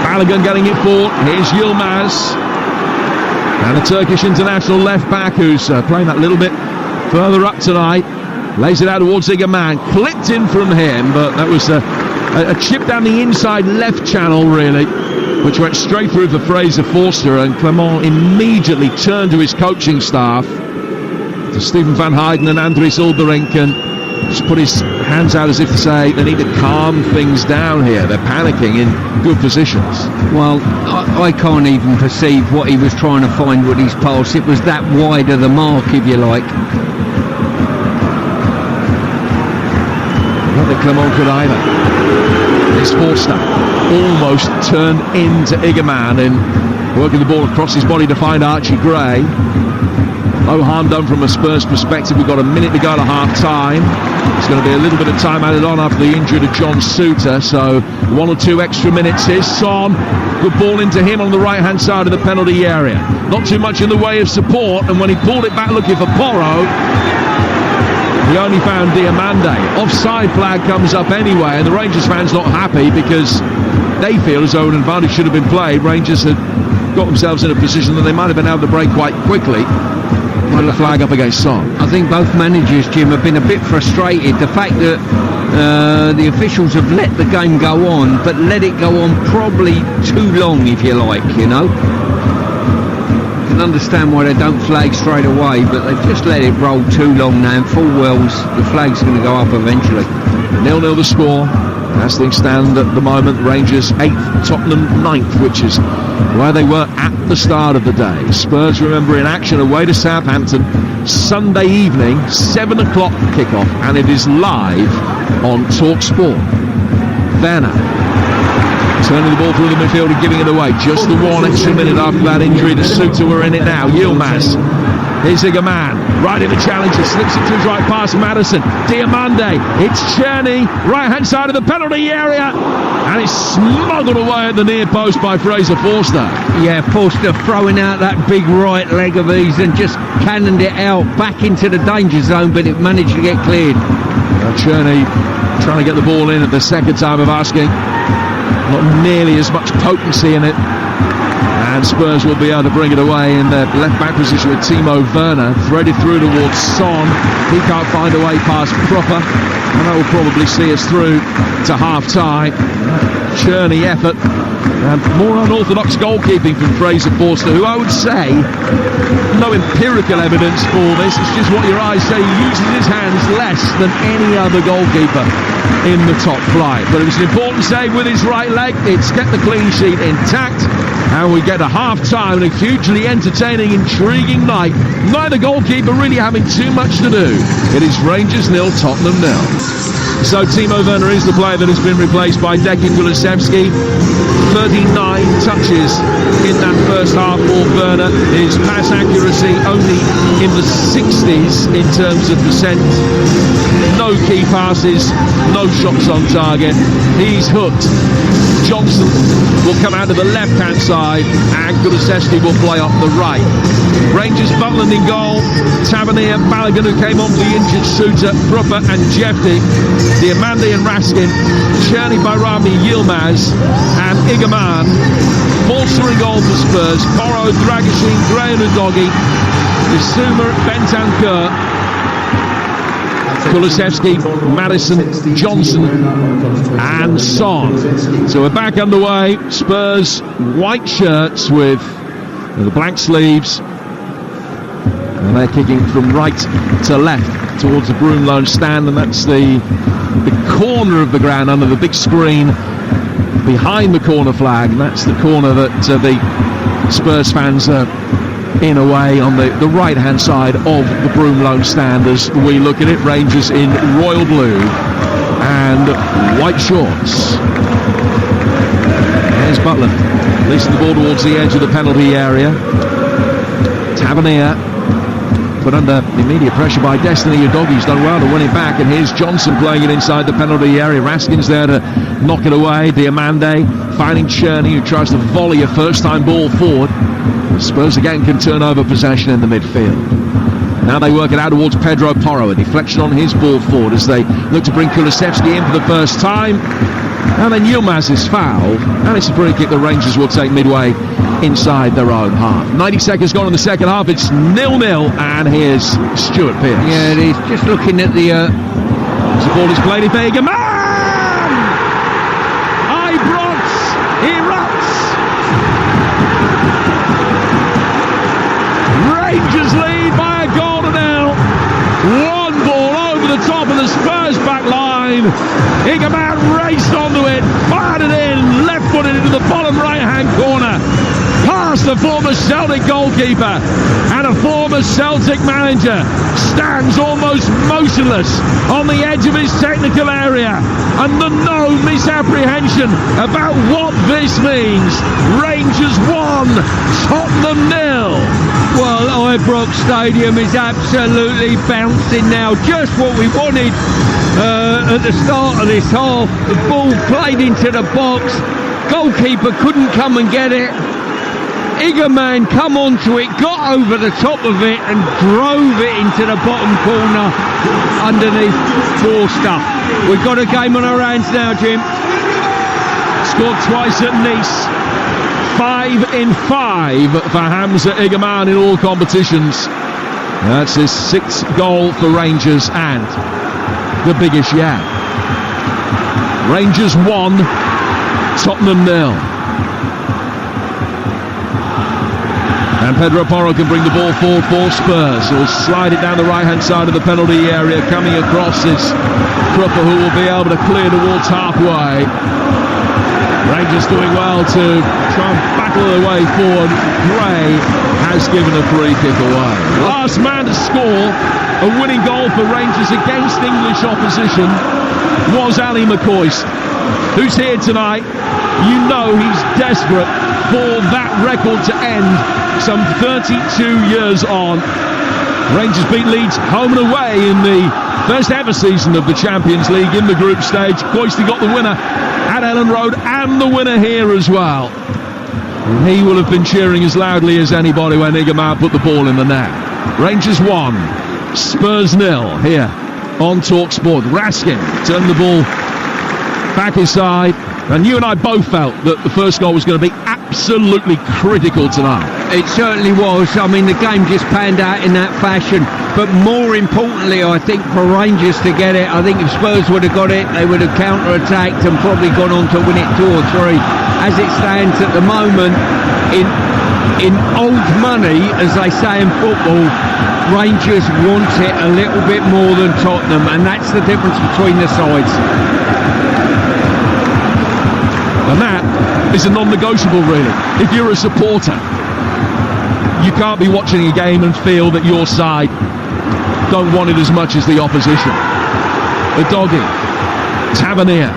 Balogun getting it forward. Here's Yilmaz. And the Turkish international left back who's playing that little bit further up tonight. Lays it out towards Zigerman. Clipped in from him, but that was a chip down the inside left channel, really, which went straight through for Fraser Forster, and Clement immediately turned to his coaching staff, to Stephen Van Heijden and Andries Ulberink, and just put his hands out as if to say they need to calm things down here. They're panicking in good positions. Well, I can't even perceive what he was trying to find with his pass. It was that wide of the mark, if you like. Not that Clement could either. This Forster almost turned into Igerman and working the ball across his body to find Archie Gray. No harm done from a Spurs perspective. We've got a minute to go to half-time. There's going to be a little bit of time added on after the injury to John Suter, so 1 or 2 extra minutes. Here's Son. Good ball into him on the right-hand side of the penalty area. Not too much in the way of support, and when he pulled it back looking for Porro, he only found Diamande. Offside flag comes up anyway, and the Rangers fans not happy because they feel as though an advantage should have been played. Rangers had got themselves in a position that they might have been able to break quite quickly. Put the flag up against Son. I think both managers, Jim, have been a bit frustrated. The fact that the officials have let the game go on, but let it go on probably too long, if you like, you know. I can understand why they don't flag straight away, but they've just let it roll too long now, and full wells the flag's going to go up eventually. 0-0 the score. As things stand at the moment, Rangers 8th, Tottenham 9th, which is where they were at the start of the day. Spurs, remember, in action away to Southampton Sunday evening, 7 o'clock kickoff, and it is live on TalkSport. Werner turning the ball through the midfield and giving it away. Just the 1 extra minute after that injury to Suter. We're in it now. Yilmaz. Here's Zigerman, right in the challenger, slips it to his right past Madison. Diamande, it's Cherney, right-hand side of the penalty area, and it's smuggled away at the near post by Fraser Forster. Yeah, Forster throwing out that big right leg of his and just cannoned it out back into the danger zone, but it managed to get cleared. Cherney trying to get the ball in at the second time of asking. Not nearly as much potency in it. And Spurs will be able to bring it away in the left-back position with Timo Werner. Threaded through towards Son. He can't find a way past Proper. And that will probably see us through to half-time. Cherney effort. And more unorthodox goalkeeping from Fraser Forster, who I would say, no empirical evidence for this. It's just what your eyes say. He uses his hands less than any other goalkeeper in the top flight. But it was an important save with his right leg. It's kept the clean sheet intact. And we get a half-time and a hugely entertaining, intriguing night. Neither goalkeeper really having too much to do. It is Rangers 0, Tottenham 0. So Timo Werner is the player that has been replaced by Dejan Kulusevski. 39 touches in that first half for Werner. His pass accuracy only in the 60s in terms of percent. No key passes, no shots on target. He's hooked. Johnson will come out to the left-hand side and Kulusevski will play off the right. Rangers Butland in goal. Tavernier, Balogun, who came on for the injured Suter, Prupper and Jefti. Diamande and Raskin, Cherny, Bayrami, Yilmaz and Igaman. Bolster in goal for Spurs. Porro, Dragashin, Gray and Udogi. Bissouma, Bentancur, Kulusevski, Madison, Johnson and Son. So we're back underway. Spurs white shirts with the black sleeves, and they're kicking from right to left towards the Broom Loan stand, and that's the corner of the ground under the big screen behind the corner flag, and that's the corner that the Spurs fans are in away on the right hand side of the Broom Loan stand as we look at it. Rangers in royal blue and white shorts. There's Butland releasing the ball towards the edge of the penalty area. Tavernier put under immediate pressure by Destiny. Udogi's done well to win it back, and here's Johnson playing it inside the penalty area. Raskin's there to knock it away. Diamande finding Cherny, who tries to volley a first time ball forward. Spurs again can turn over possession in the midfield. Now they work it out towards Pedro Porro. A deflection on his ball forward as they look to bring Kulusevski in for the first time. And then Yilmaz is fouled, and it's a free kick the Rangers will take midway inside their own half. 90 seconds gone in the second half. It's 0-0, and here's Stuart Pearce. Yeah, it is. Just looking at the the ball is played in Vega. Ibrox erupts. Rangers lead by a goal to nil. One ball over the top of the Spurs back line. Igaman raced onto it, fired it in, left-footed into the bottom right-hand corner. Past the former Celtic goalkeeper, and a former Celtic manager stands almost motionless on the edge of his technical area, under no misapprehension about what this means. Rangers 1, Tottenham 0. Well, Ibrox Stadium is absolutely bouncing now. Just what we wanted at the start of this half. The ball played into the box. Goalkeeper couldn't come and get it. Igaman come onto it, got over the top of it and drove it into the bottom corner underneath Forster. We've got a game on our hands now, Jim. Scored twice at Nice. 5 in 5 for Hamza Igaman in all competitions. That's his 6th goal for Rangers and the biggest yet. Rangers 1, Tottenham 0. And Pedro Porro can bring the ball forward for Spurs. He'll slide it down the right-hand side of the penalty area. Coming across is Prupper, who will be able to clear towards halfway. Rangers doing well to try and battle their way forward. Gray has given a free kick away. Last man to score a winning goal for Rangers against English opposition was Ali McCoist, who's here tonight. You know he's desperate for that record to end some 32 years on. Rangers beat Leeds home and away in the first ever season of the Champions League in the group stage. Coisty got the winner at Ellen Road and the winner here as well. And he will have been cheering as loudly as anybody when Igaman put the ball in the net. Rangers 1, Spurs 0 here on TalkSport. Raskin turned the ball back inside, and you and I both felt that the first goal was going to be absolutely critical tonight. It certainly was. I mean, the game just panned out in that fashion. But more importantly, I think for Rangers to get it, I think if Spurs would have got it, they would have counter-attacked and probably gone on to win it 2 or 3. As it stands at the moment, in old money, as they say in football, Rangers want it a little bit more than Tottenham, and that's the difference between the sides. And that is a non-negotiable, really. If you're a supporter, you can't be watching a game and feel that your side don't want it as much as the opposition. Udogie. Tavernier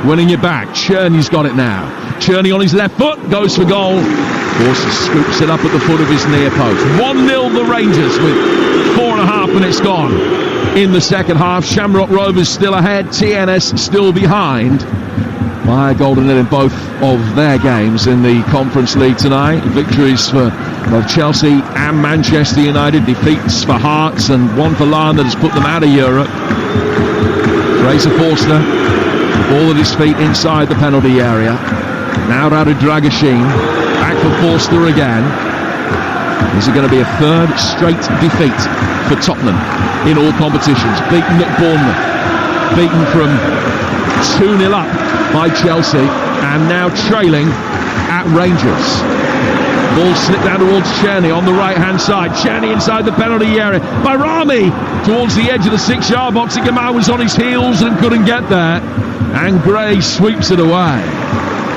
winning it back. Cherney's got it now. Cherney on his left foot, goes for goal. Forster scoops it up at the foot of his near post. 1-0 the Rangers with 4.5 minutes gone in the second half. Shamrock Rovers still ahead, TNS still behind by a goal to nil in both of their games in the Conference League tonight. Victories for both Chelsea and Manchester United, defeats for Hearts and one for Larne that has put them out of Europe. Fraser Forster, ball at his feet inside the penalty area. Now Radu Dragashin, back for Forster again. Is it going to be a third straight defeat for Tottenham in all competitions? Beaten at Bournemouth, beaten from 2-0 up by Chelsea, and now trailing at Rangers. Ball slipped down towards Cherney on the right hand side. Cherney inside the penalty area. Bayrami towards the edge of the 6-yard box. Igamar was on his heels and couldn't get there, and Gray sweeps it away.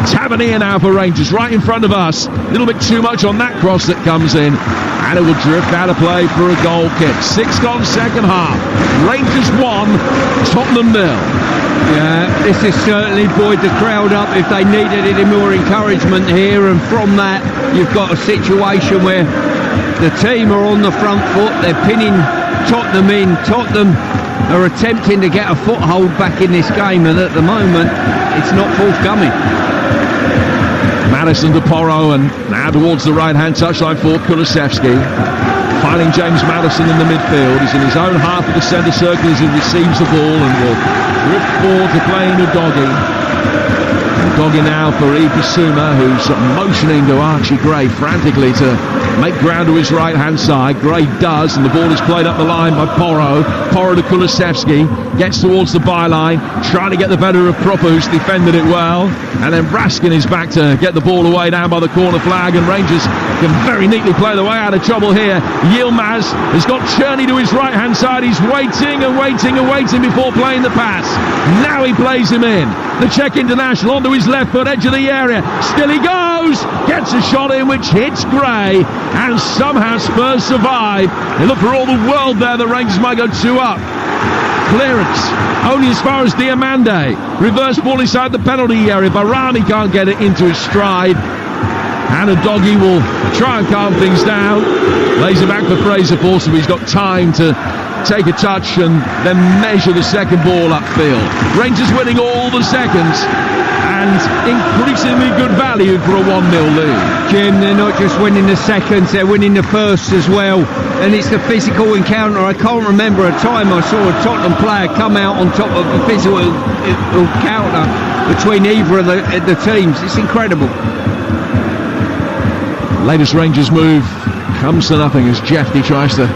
Tavernier now for Rangers, right in front of us. A little bit too much on that cross that comes in, and it will drift out of play for a goal kick. 6 gone second half. Rangers 1, Tottenham 0. Yeah, this has certainly buoyed the crowd up if they needed any more encouragement here, and from that you've got a situation where the team are on the front foot, they're pinning Tottenham in. Tottenham are attempting to get a foothold back in this game, and at the moment it's not forthcoming. Madison to Porro, and now towards the right-hand touchline for Kulusevski. Finding James Madison in the midfield. He's in his own half of the centre circle as he receives the ball and will drift forward to play in Udogie. Udogie now for Yves Bissouma, who's motioning to Archie Gray frantically to make ground to his right-hand side. Gray does, and the ball is played up the line by Porro. Porro to Kulusevski, gets towards the byline, trying to get the better of Proper, who's defended it well. And then Raskin is back to get the ball away down by the corner flag, and Rangers can very neatly play the way out of trouble here. Yilmaz has got Cherney to his right-hand side. He's waiting and waiting and waiting before playing the pass. Now he plays him in. The Czech international onto his left foot, edge of the area. Still he goes. Gets a shot in which hits Gray, and somehow Spurs survive. They look for all the world there. The Rangers might go 2 up. Clearance only as far as Diamande. Reverse ball inside the penalty area. Bayrami can't get it into his stride, and Udogie will try and calm things down. Lays it back for Fraser Forster, but he's got time to take a touch and then measure the second ball upfield. Rangers winning all the seconds and increasingly good value for a 1-0 lead. Jim, they're not just winning the seconds, they're winning the firsts as well, and it's the physical encounter. I can't remember a time I saw a Tottenham player come out on top of a physical encounter between either of the teams. It's incredible. Latest Rangers move comes to nothing as Jeffney tries to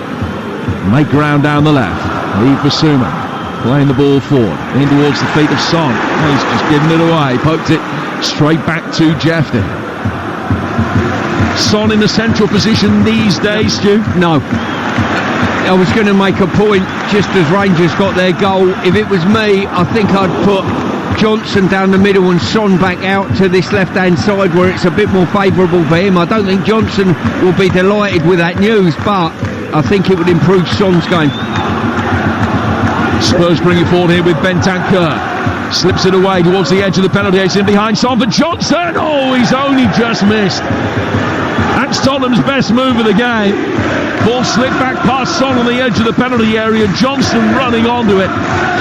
make ground down the left. Yves Bissouma playing the ball forward, in towards the feet of Son. He's just given it away, poked it straight back to Jeffney. Son in the central position these days, Stu? No. I was going to make a point just as Rangers got their goal. If it was me, I think I'd put Johnson down the middle and Son back out to this left-hand side where it's a bit more favourable for him. I don't think Johnson will be delighted with that news, but I think it would improve Son's game. Spurs bring it forward here with Bentancur. Slips it away towards the edge of the penalty area. It's in behind Son for Johnson. Oh, he's only just missed. That's Tottenham's best move of the game. Ball slipped back past Son on the edge of the penalty area. Johnson running onto it,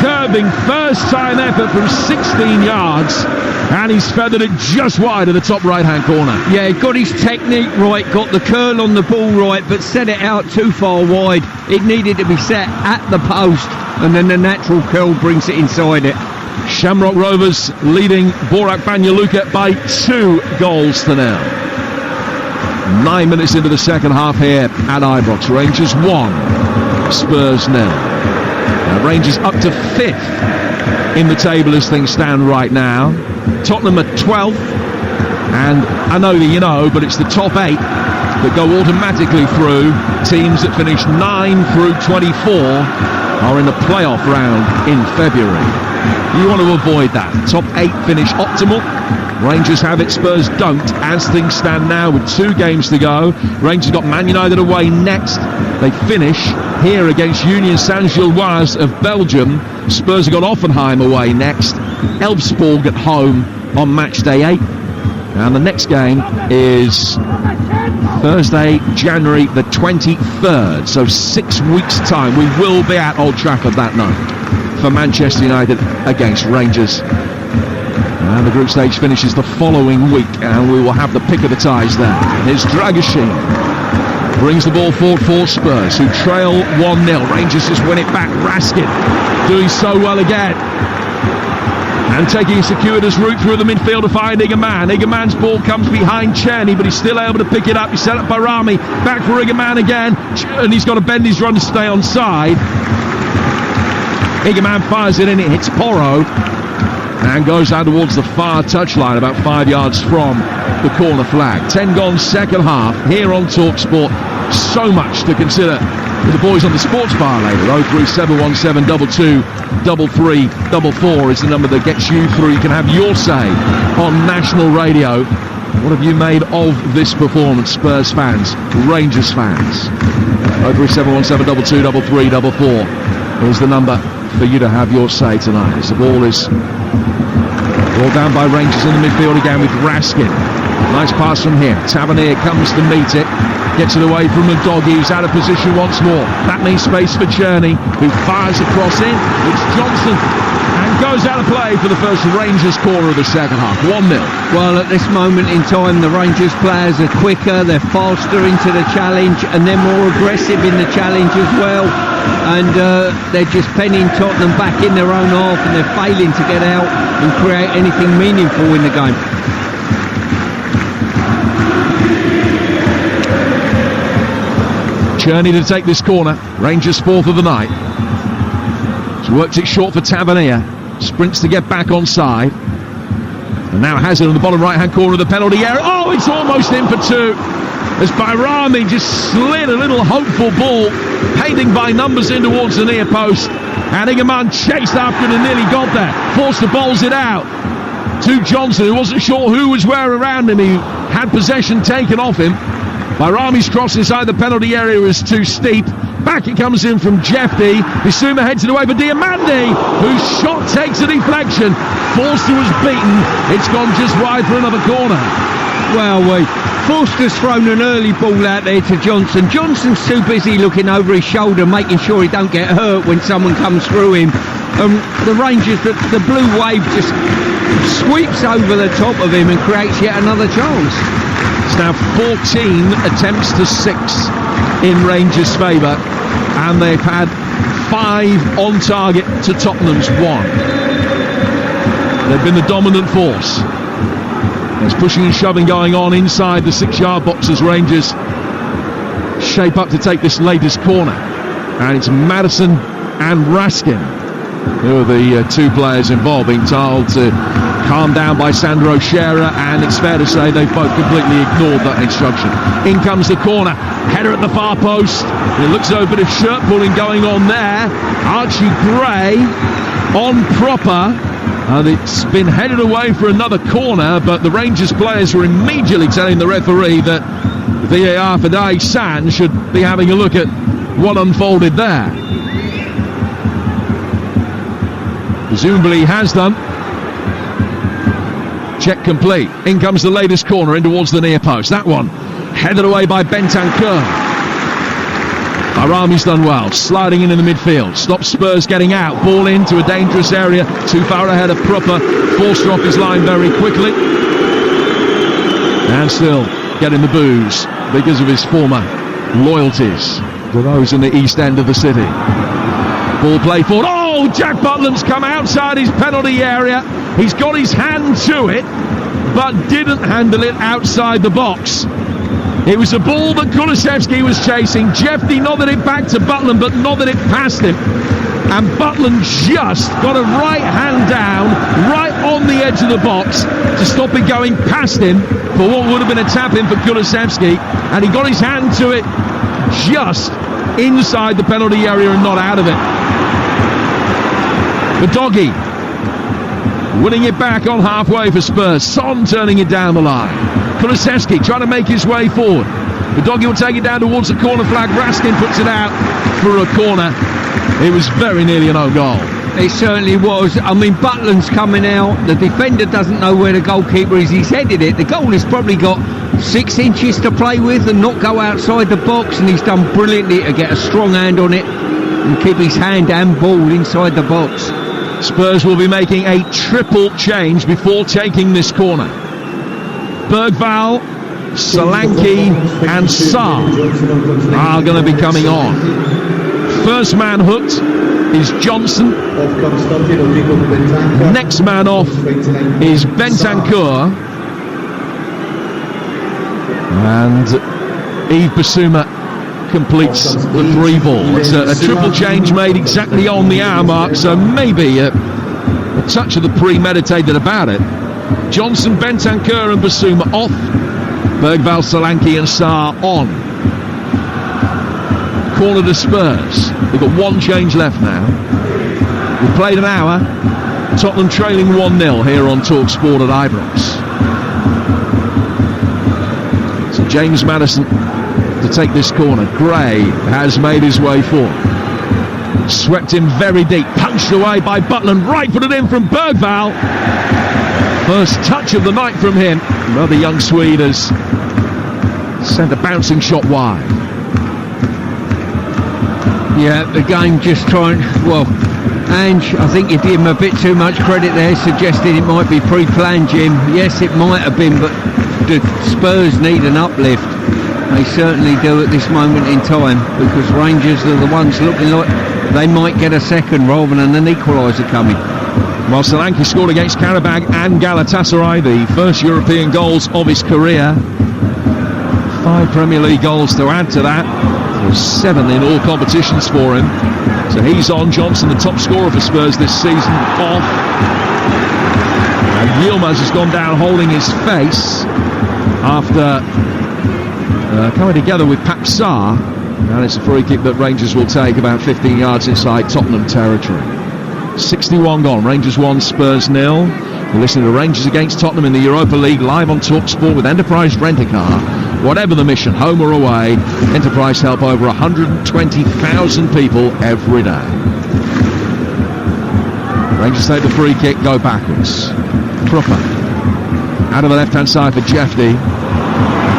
curving, first time effort from 16 yards, and he's feathered it just wide of the top right hand corner. Yeah, got his technique right, got the curl on the ball right, but set it out too far wide. It needed to be set at the post, and then the natural curl brings it inside it. Shamrock Rovers leading Borac Banja by 2-0. 9 minutes into the second half here at Ibrox. Rangers 1, Spurs 0. Now Rangers up to 5th in the table as things stand right now. Tottenham at 12th, and I know that you know, but it's the top 8 that go automatically through. Teams that finish 9 through 24 are in the playoff round in February. You want to avoid that. Top 8 finish optimal. Rangers have it, Spurs don't, as things stand now with 2 games to go. Rangers got Man United away next. They finish here against Union Saint-Gilloise of Belgium. Spurs have got Offenheim away next, Elfsborg at home on match day 8, and the next game is Thursday, January the 23rd, so 6 weeks' time. We will be at Old Trafford that night for Manchester United against Rangers. And the group stage finishes the following week, and we will have the pick of the ties there. Here's Dragoshin. Brings the ball forward for Spurs, who trail 1-0. Rangers just win it back. Raskin doing so well again. And taking a circuitous route through the midfield to find Igerman. Igerman's ball comes behind Czerny, but he's still able to pick it up. He's set up by Rami. Back for Igerman again. And he's got to bend his run to stay on side. Igerman fires it in. It hits Porro. And goes out towards the far touchline, about 5 yards from the corner flag. 10 gone second half here on TalkSport. So much to consider with the boys on the sports bar later. 03717 22 3344 is the number that gets you through. You can have your say on national radio. What have you made of this performance, Spurs fans, Rangers fans? 03717 22 3344 is the number for you to have your say tonight. As the ball is ball down by Rangers in the midfield again with Raskin. Nice pass from here. Tavernier comes to meet it. Gets it away from the doggy, who's out of position once more. That means space for Czerny, who fires across in. It's Johnson. And goes out of play for the first Rangers corner of the second half. 1-0. Well, at this moment in time, the Rangers players are quicker, they're faster into the challenge, and they're more aggressive in the challenge as well. And they're just penning Tottenham back in their own half, and they're failing to get out and create anything meaningful in the game. Czerny to take this corner. Rangers fourth of the night. He's worked it short for Tavernier. Sprints to get back on side. And now has it on the bottom right-hand corner of the penalty area. Oh, it's almost in for two. As Bayrami just slid a little hopeful ball, painting by numbers in towards the near post. And Igerman chased after it and nearly got there. Forster bowls it out to Johnson, who wasn't sure who was where around him. He had possession taken off him. Bayrami's cross inside the penalty area is too steep. Back it comes in from Jeffy. Bissouma heads it away for Diamandi, whose shot takes a deflection. Forster was beaten. It's gone just wide for another corner. Well, Forster's thrown an early ball out there to Johnson. Johnson's too busy looking over his shoulder, making sure he don't get hurt when someone comes through him. The Rangers, the blue wave just sweeps over the top of him and creates yet another chance. It's now 14 attempts to 6 in Rangers' favour, and they've had 5 on target to Tottenham's 1. They've been the dominant force. There's pushing and shoving going on inside the 6-yard box as Rangers shape up to take this latest corner. And it's Maddison and Raskin who are the two players involved, being told to calm down by Sandro Scherer, and it's fair to say they've both completely ignored that instruction. In comes the corner, header at the far post. It looks like a bit of shirt pulling going on there. Archie Gray on proper, and it's been headed away for another corner, but the Rangers players were immediately telling the referee that VAR for Dai San should be having a look at what unfolded there. Presumably he has done. Check complete. In comes the latest corner in towards the near post. That one headed away by Bentancur. Bayrami's done well, sliding in the midfield. Stops Spurs getting out. Ball into a dangerous area. Too far ahead of Proper. Forced off his line very quickly. And still getting the boos because of his former loyalties to those in the east end of the city. Ball play forward. Oh, Jack Butland's come outside his penalty area. He's got his hand to it, but didn't handle it outside the box. It was a ball that Kulusevski was chasing. Jeffy nodded it back to Butland, but nodded it past him. And Butland just got a right hand down, right on the edge of the box, to stop it going past him for what would have been a tap-in for Kulusevski. And he got his hand to it just inside the penalty area and not out of it. The doggy winning it back on halfway for Spurs. Son turning it down the line. Kulusevski trying to make his way forward. The doggy will take it down towards the corner flag. Raskin puts it out for a corner. It was very nearly an own goal. it certainly was. I mean, Butland's coming out. The defender doesn't know where the goalkeeper is. He's headed it. The goal has probably got 6 inches to play with and not go outside the box, and he's done brilliantly to get a strong hand on it and keep his hand and ball inside the box. Spurs will be making a triple change before taking this corner. Bergvall, Solanke and Sarr are going to be coming on. First man hooked is Johnson. Next man off is Bentancur. And Yves Bissouma completes the 3 ball. It's a triple change made exactly on the hour mark, so maybe a touch of the premeditated about it. Johnson, Bentancur and Bissouma off. Bergvall, Solanke and Sarr on. Corner to Spurs. They've got 1 change left now. We've played an hour. Tottenham trailing 1-0 here on TalkSport at Ibrox. So James Maddison to take this corner. Gray has made his way forward. Swept in very deep. Punched away by Butland. Right-footed in from Bergvall. First touch of the night from him. Another young Swede has sent a bouncing shot wide. Yeah, the game just trying... Well, Ange, I think you did him a bit too much credit there, suggesting it might be pre-planned, Jim. Yes, it might have been, but the Spurs need an uplift. They certainly do at this moment in time, because Rangers are the ones looking like they might get a second rather than an equaliser coming. While Solanke scored against Karabag and Galatasaray, the first European goals of his career. 5 Premier League goals to add to that. There's 7 in all competitions for him. So he's on. Johnson, the top scorer for Spurs this season, off. And Yilmaz has gone down holding his face after coming together with Papsar. And it's a free kick that Rangers will take about 15 yards inside Tottenham territory. 61 gone. Rangers 1, Spurs 0. You're listening to Rangers against Tottenham in the Europa League live on TalkSport with Enterprise Rent-A-Car. Whatever the mission, home or away, Enterprise help over 120,000 people every day. Rangers take the free kick, go backwards. Krupa out of the left-hand side for Jeffy.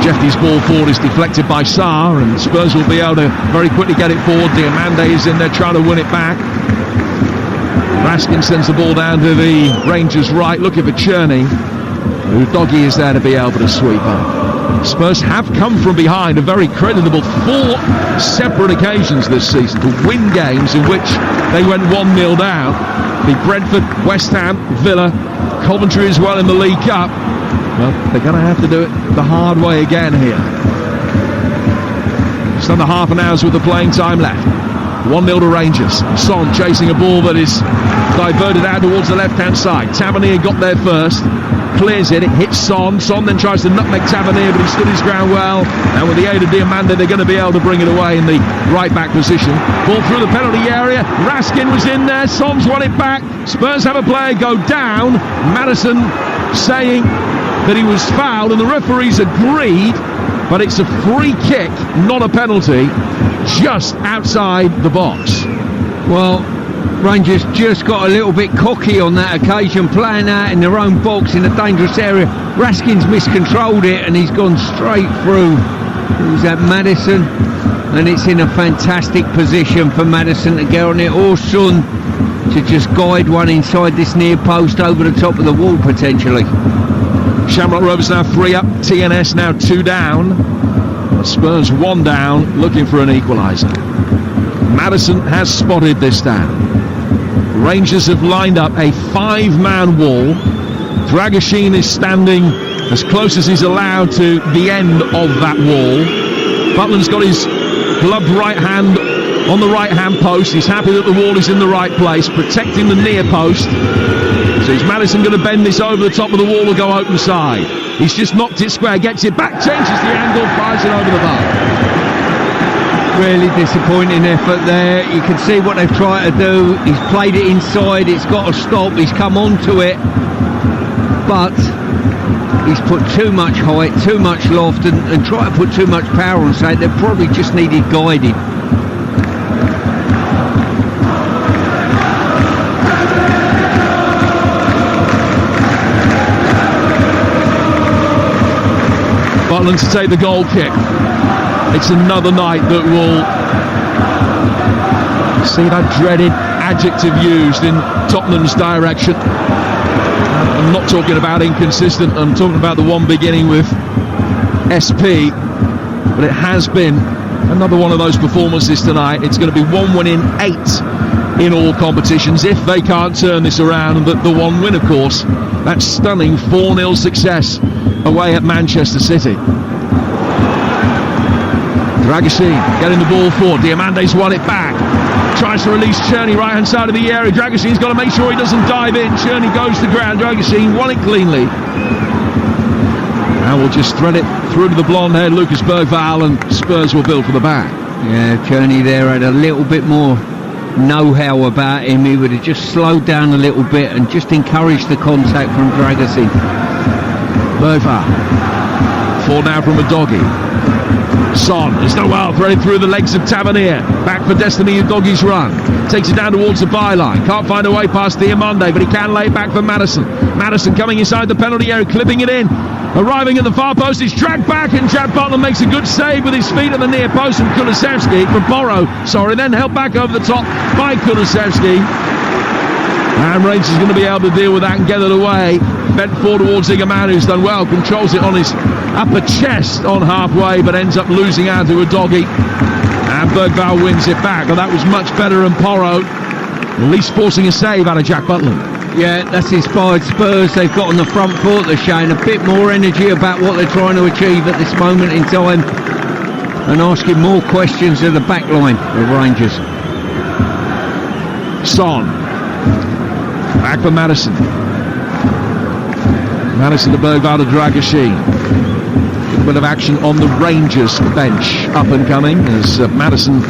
Jeffy's ball forward is deflected by Sarr, and Spurs will be able to very quickly get it forward. Diamande is in there trying to win it back. Raskin sends the ball down to the Rangers' right, looking for Cherney. Udogie is there to be able to sweep up. Spurs have come from behind a very creditable 4 separate occasions this season to win games in which they went 1-0 down. The Brentford, West Ham, Villa, Coventry as well in the League Cup. Well, they're going to have to do it the hard way again here. Just under half an hour's worth of playing time left. 1-0 to Rangers. Son chasing a ball that is diverted out towards the left-hand side. Tavernier got there first. Clears it hits Son. Son then tries to nutmeg Tavernier, but he stood his ground well. And with the aid of Diamande, they're going to be able to bring it away in the right-back position. Ball through the penalty area. Raskin was in there. Son's won it back. Spurs have a player go down. Maddison saying that he was fouled, and the referees agreed, but it's a free kick, not a penalty, just outside the box. Well, Rangers just got a little bit cocky on that occasion, playing out in their own box in a dangerous area. Raskin's miscontrolled it and he's gone straight through. Who's that, Maddison? And it's in a fantastic position for Maddison to get on it, or Son to just guide one inside this near post over the top of the wall potentially. Shamrock Rovers now 3 up, TNS now 2 down. Spurs 1 down, looking for an equaliser. Maddison has spotted this down. Rangers have lined up a 5-man wall. Dragashin is standing as close as he's allowed to the end of that wall. Butland's got his gloved right hand on the right-hand post. He's happy that the wall is in the right place, protecting the near post. So is Maddison going to bend this over the top of the wall or go open side? He's just knocked it square, gets it back, changes the angle, fires it over the bar. Really disappointing effort there. You can see what they've tried to do. He's played it inside, it's got to stop, he's come onto it, but he's put too much height, too much loft, and tried to put too much power on side. They probably just needed guiding. Tottenham to take the goal kick. It's another night that will see that dreaded adjective used in Tottenham's direction. I'm not talking about inconsistent, I'm talking about the one beginning with SP, but it has been another one of those performances tonight. It's going to be 1 win in 8 in all competitions if they can't turn this around, and the one win, of course, that stunning 4-0 success away at Manchester City. Dragusin getting the ball forward. Diamante's won it back. Tries to release Czerny right hand side of the area. Dragusin's got to make sure he doesn't dive in. Czerny goes to ground. Dragusin won it cleanly. Now we'll just thread it through to the blonde haired Lucas Bergvall, and Spurs will build for the back. Yeah, Czerny there had a little bit more know-how about him. He would have just slowed down a little bit and just encouraged the contact from Dragusin. Bergvall. Forward now from a doggy. Son is done well, threaded through the legs of Tavernier. Back for Destiny Udogi's run. Takes it down towards the byline. Can't find a way past Diamande, but he can lay it back for Maddison. Maddison coming inside the penalty area, clipping it in. Arriving at the far post, he's dragged back, and Jack Butler makes a good save with his feet at the near post from Kulusevski. From Porro, then held back over the top by Kulusevski. And Rangers is going to be able to deal with that and get it away. Bent forward towards Zigaman, who's done well, controls it on his upper chest on halfway, but ends up losing out to a doggy. And Bergvall wins it back, but that was much better than Porro, at least forcing a save out of Jack Butland. Yeah, that's inspired Spurs. They've got on the front foot. They're showing a bit more energy about what they're trying to achieve at this moment in time, and asking more questions of the back line of Rangers. Son. Back for Maddison. Maddison to Bergvall to Dragusin. A bit of action on the Rangers bench, up and coming, as Maddison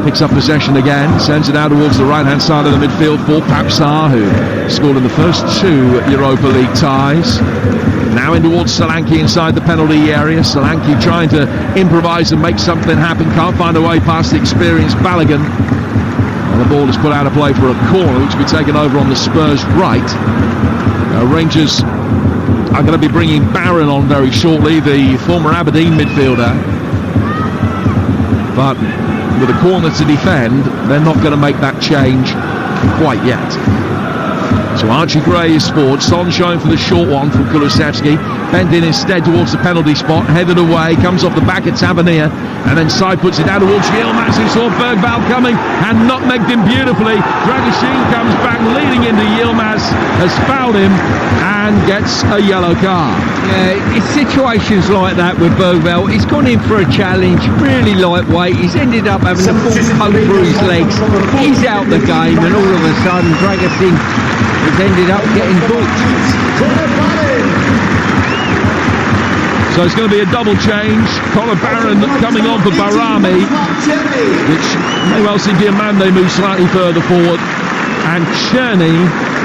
picks up possession again, sends it out towards the right hand side of the midfield for Papsar, who scored in the first 2 Europa League ties. Now in towards Solanke inside the penalty area. Solanke trying to improvise and make something happen, can't find a way past the experienced Balogun. And the ball is put out of play for a corner, which will be taken over on the Spurs right. Rangers are going to be bringing Barron on very shortly, the former Aberdeen midfielder. But with a corner to defend, they're not going to make that change quite yet. So Archie Gray is forward. Son showing for the short one from Kulusevski. Bent in instead towards the penalty spot. Headed away. Comes off the back of Tavernier. And then side puts it down towards Yilmaz, who saw Bergvall coming and nutmegged him beautifully. Dragusin comes back leading into Yilmaz. Has fouled him and gets a yellow card. Yeah, it's situations like that with Bergvall. He's gone in for a challenge, really lightweight. He's ended up having the ball poke through his legs. He's out the game, and all of a sudden Dragusin has ended up getting booked. So it's going to be a double change. Conor Barron coming on for Barami, which may well see Diamande move slightly further forward. And Czerny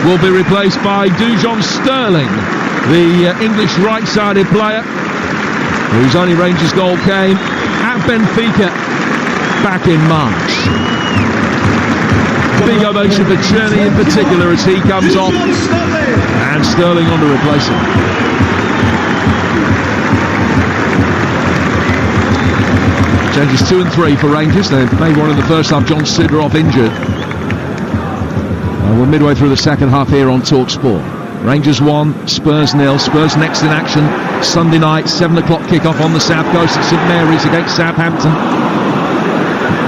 will be replaced by Dujon Sterling, the English right-sided player, whose only Rangers goal came at Benfica back in March. Big ovation for Czerny in particular as he comes off, and Sterling on to replace him. Changes 2 and 3 for Rangers. They made one in the first half. John Sidoroff injured. We're midway through the second half here on TalkSport. Rangers 1, Spurs 0. Spurs next in action Sunday night, 7 o'clock kick-off on the south coast at St Mary's against Southampton.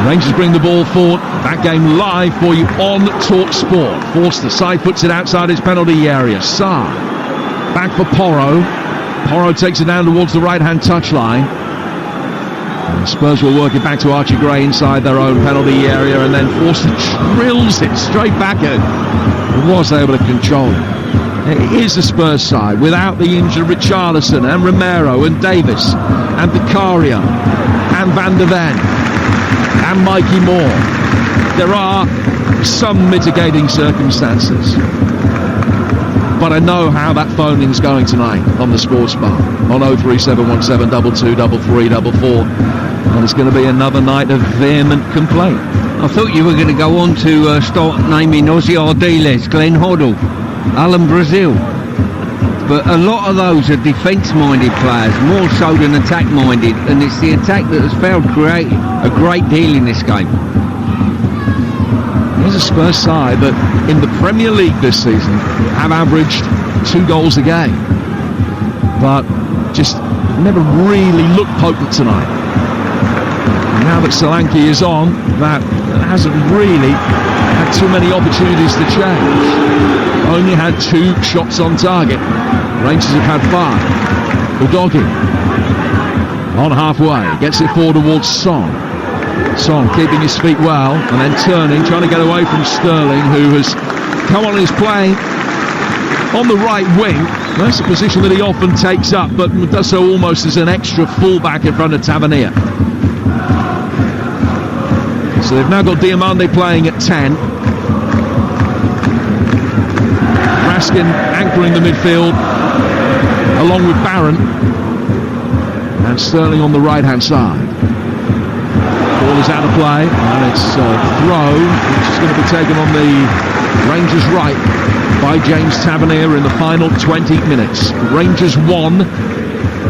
Rangers bring the ball forward. That game live for you on TalkSport. Forster side puts it outside his penalty area. Sarr back for Porro. Porro takes it down towards the right-hand touchline. And Spurs will work it back to Archie Gray inside their own penalty area, and then Forster drills it straight back at. Was able to control it. It is the Spurs side without the injured Richarlison and Romero and Davis and Vicario and Van der Ven and Mikey Moore. There are some mitigating circumstances, but I know how that phoning's going tonight on the Sports Bar on 03717 22 3344, and it's going to be another night of vehement complaint. I thought you were going to go on to start naming Ozzy Ardiles, Glenn Hoddle, Alan Brazil. but a lot of those are defence-minded players, more so than attack-minded, and it's the attack that has failed to create a great deal in this game. Here's a Spurs side that in the Premier League this season have averaged 2 goals a game, but just never really looked potent tonight. And now that Solanke is on, that hasn't really had too many opportunities to change. Only had 2 shots on target. Rangers have had 5. Udogie on halfway, gets it forward towards Son. Son keeping his feet well and then turning, trying to get away from Sterling, who has come on and is playing on the right wing. That's a position that he often takes up, but does so almost as an extra fullback in front of Tavernier. So they've now got Diamande playing at 10. Raskin anchoring the midfield along with Barron, and Sterling on the right hand side. Ball is out of play, and it's a throw which is going to be taken on the Rangers right by James Tavernier in the final 20 minutes. Rangers 1,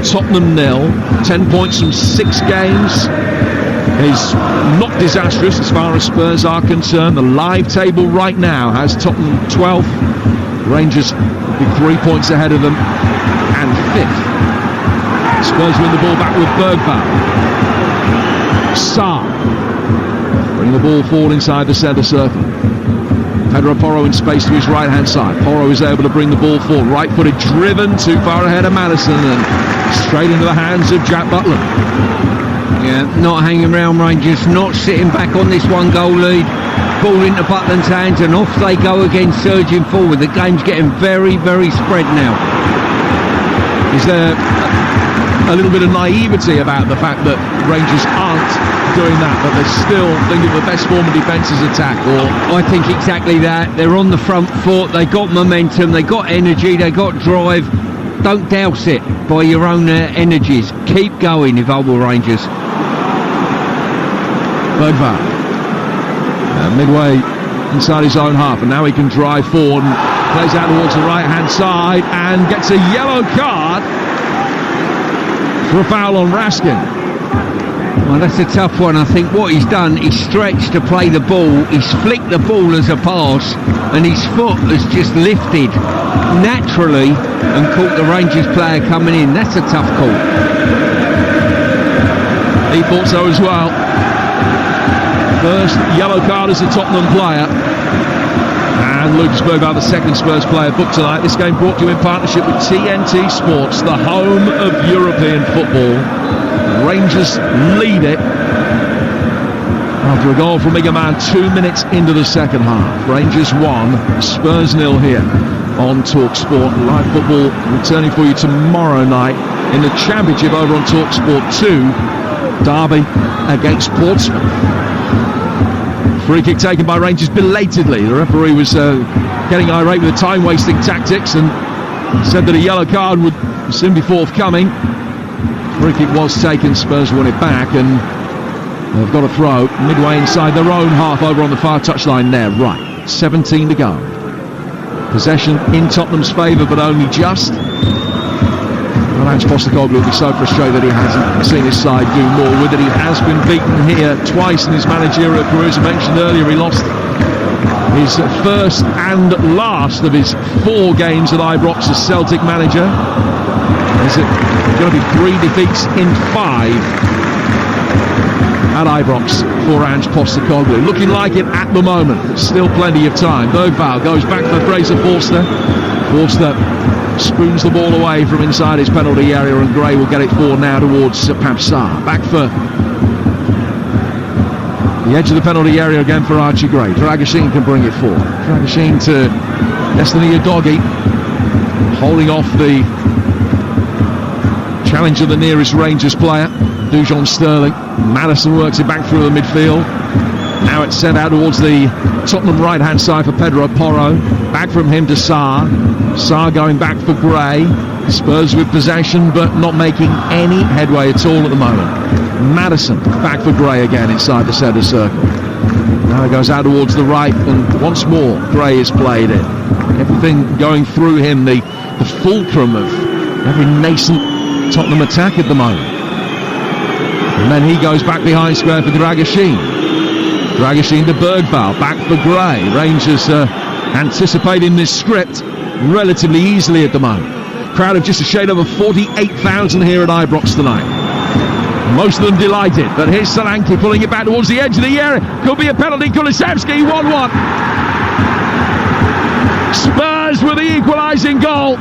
Tottenham 0. 10 points from 6 games is not disastrous as far as Spurs are concerned. The live table right now has Tottenham 12th, Rangers be 3 points ahead of them, and 5th. Spurs win the ball back with Bergvall. Sarr bring the ball forward inside the centre circle. Pedro Porro in space to his right hand side. Porro is able to bring the ball forward, right footed, driven too far ahead of Maddison and straight into the hands of Jack Butland. Yeah, not hanging around, Rangers, not sitting back on this 1-goal lead. Ball into Butland's hands and off they go again, surging forward. The game's getting very, very spread now. Is there a little bit of naivety about the fact that Rangers aren't doing that, but they still think of the best form of defence as attack? Or I think exactly that. They're on the front foot, they got momentum, they got energy, they got drive. Don't douse it by your own energies. Keep going if I were Rangers. Bergvall midway inside his own half, and now he can drive forward and plays out towards the right hand side and gets a yellow card for a foul on Raskin. Well, that's a tough one. I think what he's done is stretched to play the ball. He's flicked the ball as a pass, and his foot has just lifted naturally and caught the Rangers player coming in. That's a tough call. He thought so as well. First yellow card as a Tottenham player. And Lucas Bergvall, the second Spurs player booked tonight. This game brought to you in partnership with TNT Sports, the home of European football. Rangers lead it after a goal from Igaman 2 minutes into the second half. Rangers 1, Spurs 0 here on TalkSport. Live football returning for you tomorrow night in the Championship over on TalkSport 2. Derby against Portsmouth. Free kick taken by Rangers belatedly. The referee was getting irate with the time-wasting tactics and said that a yellow card would soon be forthcoming. Free kick was taken, Spurs won it back, and they've got a throw midway inside their own half over on the far touchline there. Right, 17 to go. Possession in Tottenham's favour, but only just. Well, Ange Postecoglou will be so frustrated that he hasn't seen his side do more with it. He has been beaten here twice in his managerial career. As I mentioned earlier, he lost his first and last of his 4 games at Ibrox as Celtic manager. Is it going to be 3 defeats in 5 at Ibrox for Ange Postecoglou? Looking like it at the moment, but still plenty of time. Bergvall goes back for Fraser Forster. Forster spoons the ball away from inside his penalty area, and Gray will get it forward now towards Pape Sarr. Back for the edge of the penalty area again for Archie Gray. Dragashin can bring it forward. Dragashin to Destiny Udogie, holding off the challenge of the nearest Rangers player, Dujon Sterling. Maddison works it back through the midfield. Now it's sent out towards the Tottenham right-hand side for Pedro Porro. Back from him to Sarr. Sarr going back for Gray. Spurs with possession, but not making any headway at all at the moment. Maddison back for Gray again inside the centre circle. Now it goes out towards the right, and once more Gray is played in. Everything going through him, the the fulcrum of every nascent Tottenham attack at the moment. And then he goes back behind square for Dragoshin. Dragoshin to Bergvall, back for Gray. Rangers anticipating this script relatively easily at the moment. Crowd of just a shade over 48,000 here at Ibrox tonight. Most of them delighted, but here's Solanke pulling it back towards the edge of the area. Could be a penalty. Kulusevski 1-1. Spurs with the equalising goal.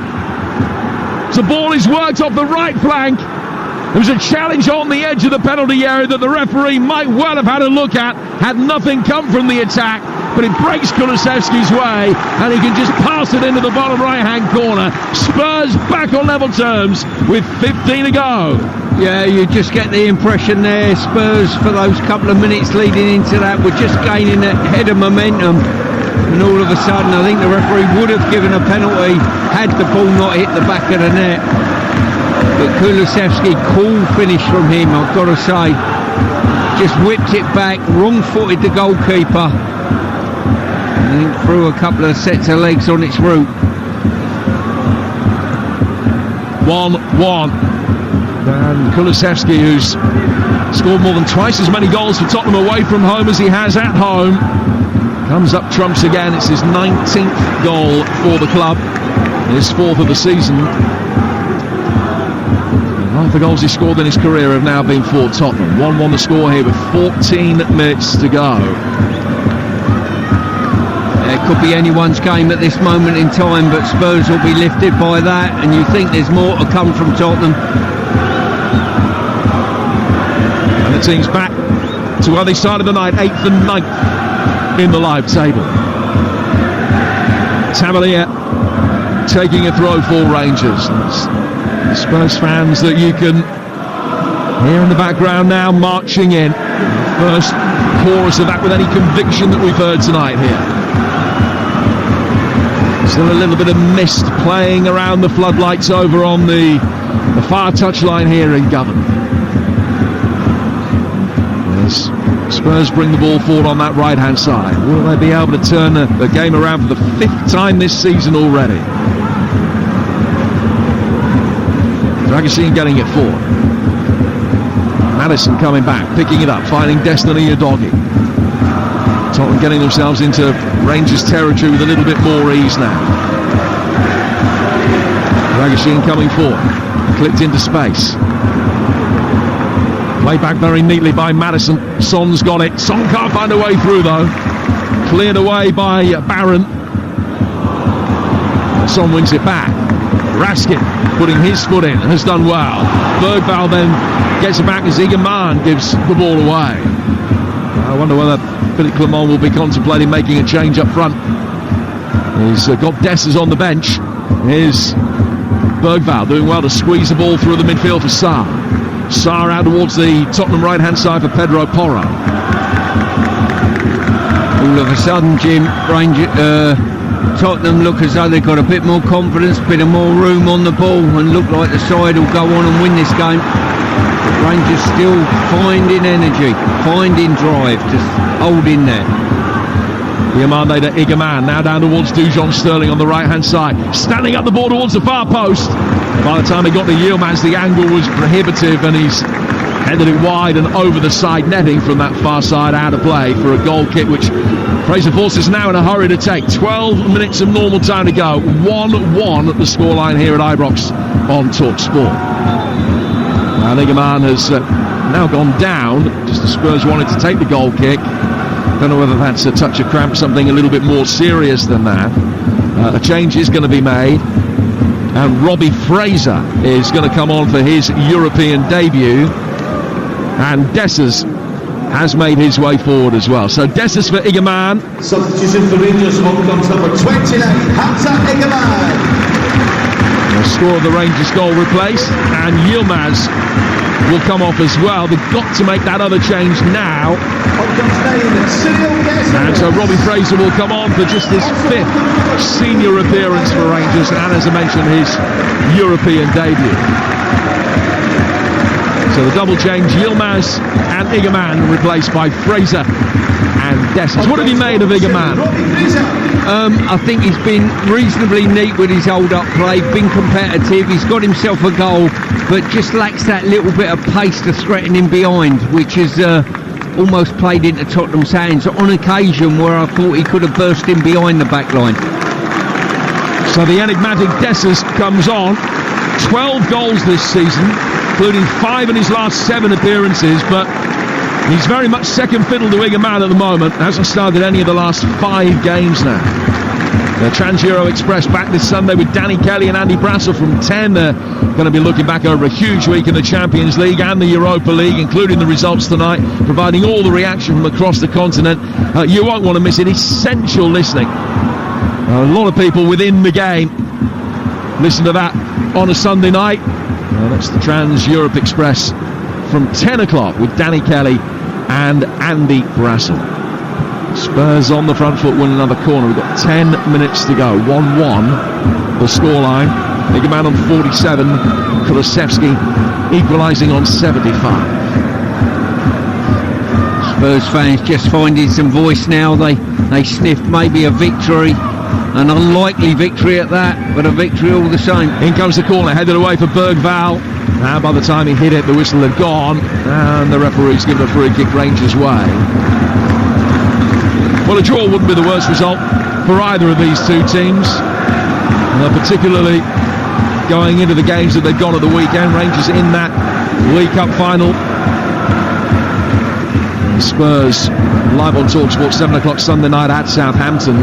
The ball is worked off the right flank. There was a challenge on the edge of the penalty area that the referee might well have had a look at had nothing come from the attack, but it breaks Kulusevski's way and he can just pass it into the bottom right hand corner. Spurs back on level terms with 15 to go. Yeah, you just get the impression there Spurs for those couple of minutes leading into that were just gaining a head of momentum, and all of a sudden I think the referee would have given a penalty had the ball not hit the back of the net. But Kulusevski, cool finish from him, I've got to say. Just whipped it back, wrong-footed the goalkeeper. I think threw a couple of sets of legs on its route. 1-1. And Kulusevski, who's scored more than twice as many goals for Tottenham away from home as he has at home, comes up trumps again. It's his 19th goal for the club, his 4th of the season. Half the goals he scored in his career have now been for Tottenham. 1-1 the score here with 14 minutes to go. It could be anyone's game at this moment in time, but Spurs will be lifted by that, and you think there's more to come from Tottenham. And the team's back to where they started the night, 8th and 9th in the live table. Tavernier taking a throw for Rangers. Spurs fans that you can hear in the background now marching in. First chorus of that with any conviction that we've heard tonight here. Still a little bit of mist playing around the floodlights over on the far touchline here in Govan. As Spurs bring the ball forward on that right hand side. Will they be able to turn the game around for the 5th time this season already? Dragoshin getting it forward. Madison coming back, picking it up, finding Destiny Udogie. Tottenham getting themselves into Rangers territory with a little bit more ease now. Dragoshin coming forward, clipped into space. Played back very neatly by Madison. Son's got it. Son can't find a way through though. Cleared away by Barron. Son wins it back. Raskin putting his foot in, has done well. Bergvall then gets it back as Egerman gives the ball away. I wonder whether Philippe Clement will be contemplating making a change up front. He's got Dessers on the bench. Here's Bergvall doing well to squeeze the ball through the midfield for Sarr. Sarr out towards the Tottenham right hand side for Pedro Porro. All of a sudden, Jim, Tottenham look as though they've got a bit more confidence, a bit of more room on the ball, and look like the side will go on and win this game. Rangers still finding energy, finding drive to hold in there. Diamande to Egerman, now down towards Dujon Sterling on the right hand side, standing up the ball towards the far post. By the time he got to Yilmaz, the angle was prohibitive and he's headed it wide and over the side netting from that far side out of play for a goal kick, which Fraser Force is now in a hurry to take. 12 minutes of normal time to go. 1-1 at the scoreline here at Ibrox on Talk Sport. Now Egerman has now gone down, just the Spurs wanted to take the goal kick. Don't know whether that's a touch of cramp, something a little bit more serious than that. A change is going to be made, and Robbie Fraser is going to come on for his European debut, and Dessers has made his way forward as well. So Dessers for Egerman. Substitution for Rangers, on comes number 29, Hamza Egerman. The score of the Rangers goal replaced, and Yilmaz will come off as well. They've got to make that other change now. And so Robbie Fraser will come on for just his 5th senior appearance for Rangers, and as I mentioned, his European debut. So the double change, Yilmaz and Egerman replaced by Fraser and Dessers. What have you made of Egerman? I think he's been reasonably neat with his hold-up play, been competitive, he's got himself a goal, but just lacks that little bit of pace to threaten him behind, which has almost played into Tottenham's hands on occasion where I thought he could have burst in behind the back line. So the enigmatic Dessers comes on. 12 goals this season, including 5 in his last 7 appearances, but he's very much second fiddle to Wigan Man at the moment. Hasn't started any of the last 5 games now. The Trans-Euro Express back this Sunday with Danny Kelly and Andy Brassel from 10. They're going to be looking back over a huge week in the Champions League and the Europa League, including the results tonight, providing all the reaction from across the continent. You won't want to miss it. Essential listening. A lot of people within the game listen to that on a Sunday night. That's the Trans-Europe Express from 10 o'clock with Danny Kelly and Andy Brassel. Spurs on the front foot, win another corner. We've got 10 minutes to go. 1-1 the scoreline. Wigan Man on 47, Kulusevski equalising on 75. Spurs fans just finding some voice now. They sniffed maybe a victory, an unlikely victory at that, but a victory all the same. In comes the corner, headed away for Bergvall. Now by the time he hit it, the whistle had gone, and the referee's given a free kick Rangers' way. Well, a draw wouldn't be the worst result for either of these two teams, particularly going into the games that they've gone at the weekend. Rangers in that League Cup final. Spurs live on TalkSport, 7 o'clock Sunday night at Southampton.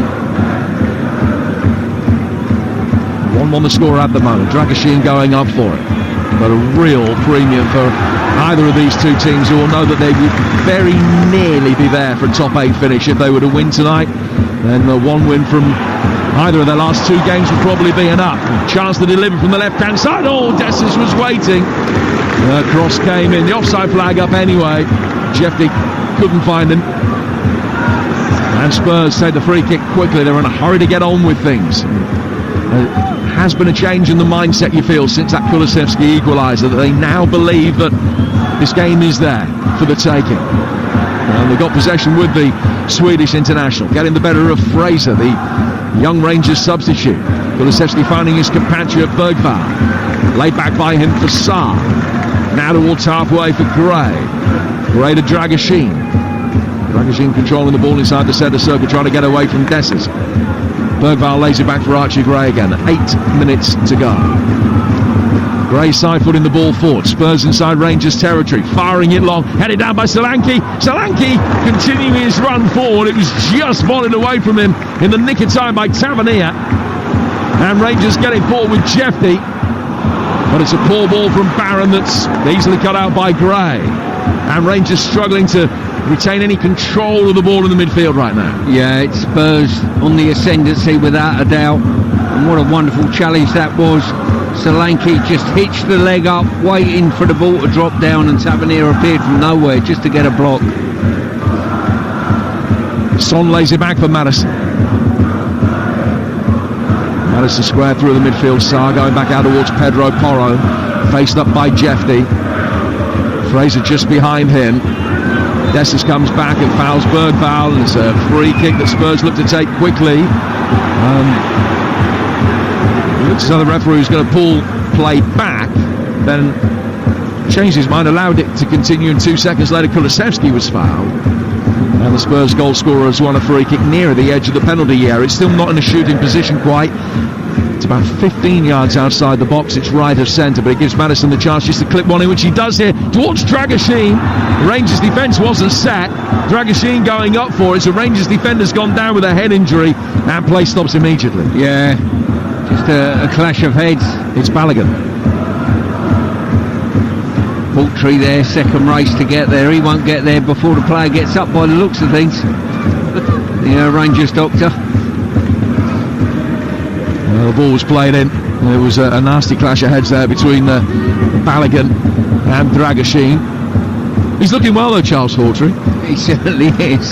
1-1 the score at the moment. Dragoshin going up for it. But a real premium for either of these two teams, who will know that they would very nearly be there for a top 8 finish if they were to win tonight. Then the one win from either of their last 2 games would probably be enough. Chance to deliver from the left-hand side. Oh, Dessers was waiting. The cross came in. The offside flag up anyway. Jeffy couldn't find him. And Spurs take the free kick quickly. They're in a hurry to get on with things. Has been a change in the mindset, you feel, since that Kulusevski equaliser, that they now believe that this game is there for the taking. And they've got possession with the Swedish international, getting the better of Fraser, the young Rangers substitute. Kulusevski finding his compatriot Bergvall, laid back by him for Sarr. Now towards halfway for Gray. Gray to Dragoshin. Dragoshin controlling the ball inside the centre circle, trying to get away from Dessers. Bergvall lays it back for Archie Gray again. 8 minutes to go. Gray side footing the ball forward. Spurs inside Rangers territory. Firing it long. Headed down by Solanke. Solanke continuing his run forward. It was just volleyed away from him in the nick of time by Tavernier. And Rangers getting forward with Jeffy. But it's a poor ball from Barron that's easily cut out by Gray. And Rangers struggling to retain any control of the ball in the midfield right now. Yeah, it's Spurs on the ascendancy without a doubt. And what a wonderful challenge that was. Solanke just hitched the leg up, waiting for the ball to drop down, and Tavernier appeared from nowhere just to get a block. Son lays it back for Madison. Madison square through the midfield. Sarr going back out towards Pedro Porro. Faced up by Jeffy. Fraser just behind him. Dessers comes back and fouls Bergvall, and it's a free kick that Spurs look to take quickly. It looks as though the referee was going to pull play back, then changed his mind, allowed it to continue, and 2 seconds later Kulusevski was fouled. And the Spurs goal scorer has won a free kick nearer the edge of the penalty area. It's still not in a shooting position quite. It's about 15 yards outside the box. It's right of centre, but it gives Madison the chance just to clip one in, which he does here towards Dragoshin. The Rangers defence wasn't set. Dragoshin going up for it. So Rangers defender's gone down with a head injury, and play stops immediately. Yeah, just a clash of heads. It's Balogun. Poultry there, second race to get there. He won't get there before the player gets up by the looks of things. The Rangers doctor. The ball was played in. There was a nasty clash of heads there between Balogun and Dragoshin. He's looking well though, Charles Hawtrey. He certainly is.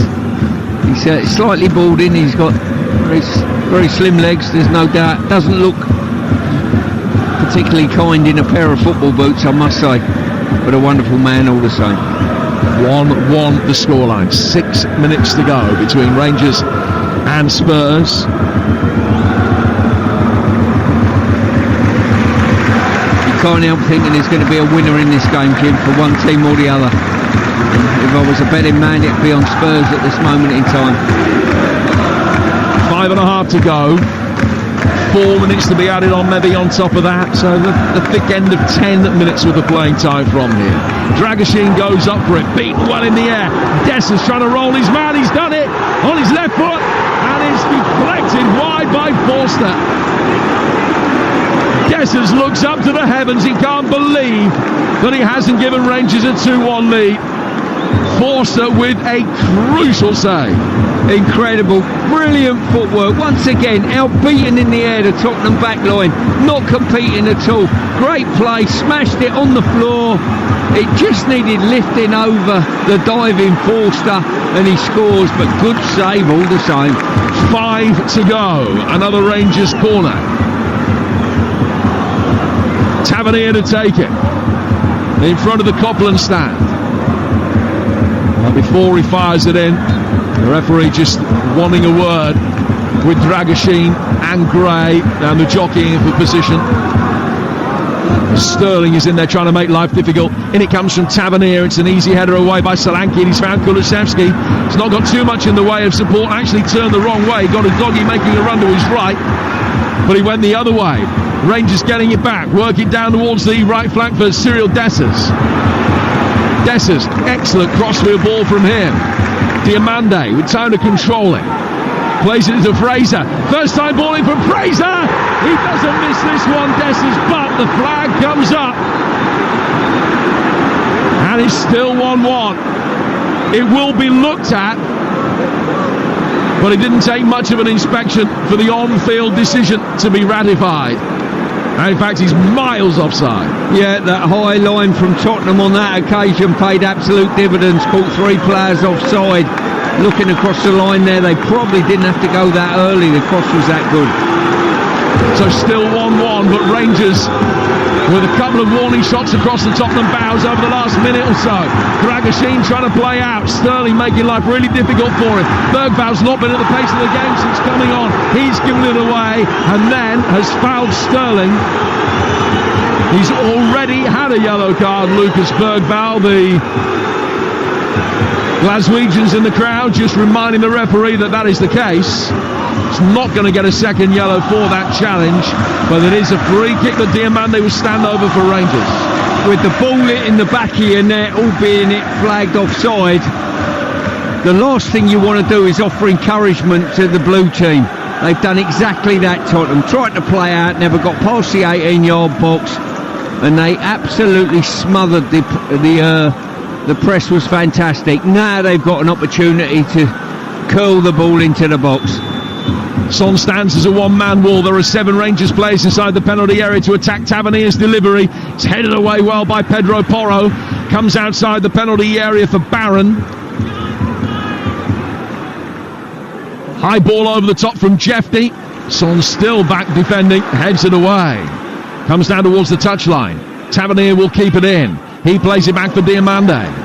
He's slightly balding. He's got very slim legs, there's no doubt. Doesn't look particularly kind in a pair of football boots, I must say. But a wonderful man all the same. 1-1 the scoreline. 6 minutes to go between Rangers and Spurs. Can't help thinking there's going to be a winner in this game, Jim, for one team or the other. If I was a betting man, it'd be on Spurs at this moment in time. 5.5 to go. 4 minutes to be added on, maybe on top of that. So the thick end of 10 minutes with the playing time from here. Dragoshin goes up for it, beaten well in the air. Dessers trying to roll his man. He's done it on his left foot, and it's deflected wide by Forster. Dessers looks up to the heavens. He can't believe that he hasn't given Rangers a 2-1 lead. Forster with a crucial save. Incredible, brilliant footwork. Once again, outbeaten in the air, the Tottenham back line. Not competing at all. Great play, smashed it on the floor. It just needed lifting over the diving Forster, and he scores, but good save all the same. 5 to go. Another Rangers corner. Tavernier to take it in front of the Copland stand. Well, before he fires it in, the referee just wanting a word with Dragoshin and Gray and the jockeying for position. Sterling is in there trying to make life difficult. In it comes from Tavernier. It's an easy header away by Solanke, and he's found Kulusevski. He's not got too much in the way of support. Actually turned the wrong way. Got a doggy making a run to his right, but he went the other way. Rangers getting it back, working down towards the right flank for Cyril Dessers. Dessers, excellent crossfield ball from him. Diamande with time to control it. Plays it into Fraser. First time ball in from Fraser. He doesn't miss this one, Dessers, but the flag comes up. And it's still 1-1. It will be looked at, but it didn't take much of an inspection for the on-field decision to be ratified. And in fact, he's miles offside. Yeah, that high line from Tottenham on that occasion paid absolute dividends. Caught 3 players offside. Looking across the line there, they probably didn't have to go that early. The cross was that good. So still 1-1, but Rangers with a couple of warning shots across the Tottenham bows over the last minute or so. Dragoshin trying to play out. Sterling making life really difficult for him. Bergvaul's not been at the pace of the game since coming on. He's given it away and then has fouled Sterling. He's already had a yellow card, Lucas Bergvaul. The Glaswegians in the crowd just reminding the referee that is the case. He's not going to get a second yellow for that challenge, but it is a free kick that Diamande will stand over for Rangers. With the ball in the back of your net, albeit it flagged offside, the last thing you want to do is offer encouragement to the blue team. They've done exactly that, Tottenham. Tried to play out, never got past the 18-yard box, and they absolutely smothered the press. Was fantastic. Now they've got an opportunity to curl the ball into the box. Son stands as a one-man wall. There are 7 Rangers players inside the penalty area to attack Tavernier's delivery. It's headed away well by Pedro Porro. Comes outside the penalty area for Barron. High ball over the top from Jeffy. Son still back defending. Heads it away. Comes down towards the touchline. Tavernier will keep it in. He plays it back for Diamande.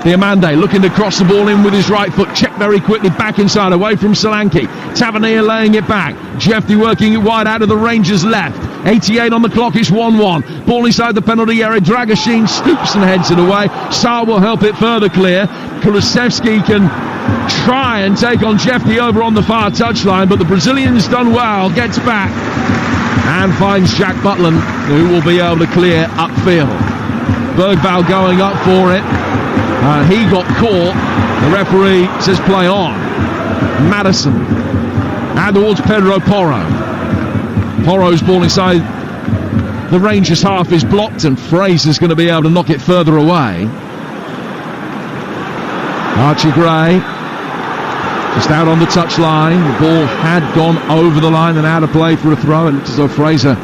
Diamande looking to cross the ball in with his right foot. Check very quickly back inside, away from Solanke. Tavernier laying it back. Jeffy working it wide out of the Rangers' left. 88 on the clock, it's 1-1. Ball inside the penalty area. Dragoshin stoops and heads it away. Sarr will help it further clear. Kulusevski can try and take on Jeffy over on the far touchline, but the Brazilian's done well. Gets back and finds Jack Butland, who will be able to clear upfield. Bergvaul going up for it. He got caught. The referee says play on. Madison and towards Pedro Porro. Porro's ball inside the Rangers half is blocked, and Fraser's going to be able to knock it further away. Archie Gray just out on the touchline. The ball had gone over the line and out of play for a throw. It looks as though Fraser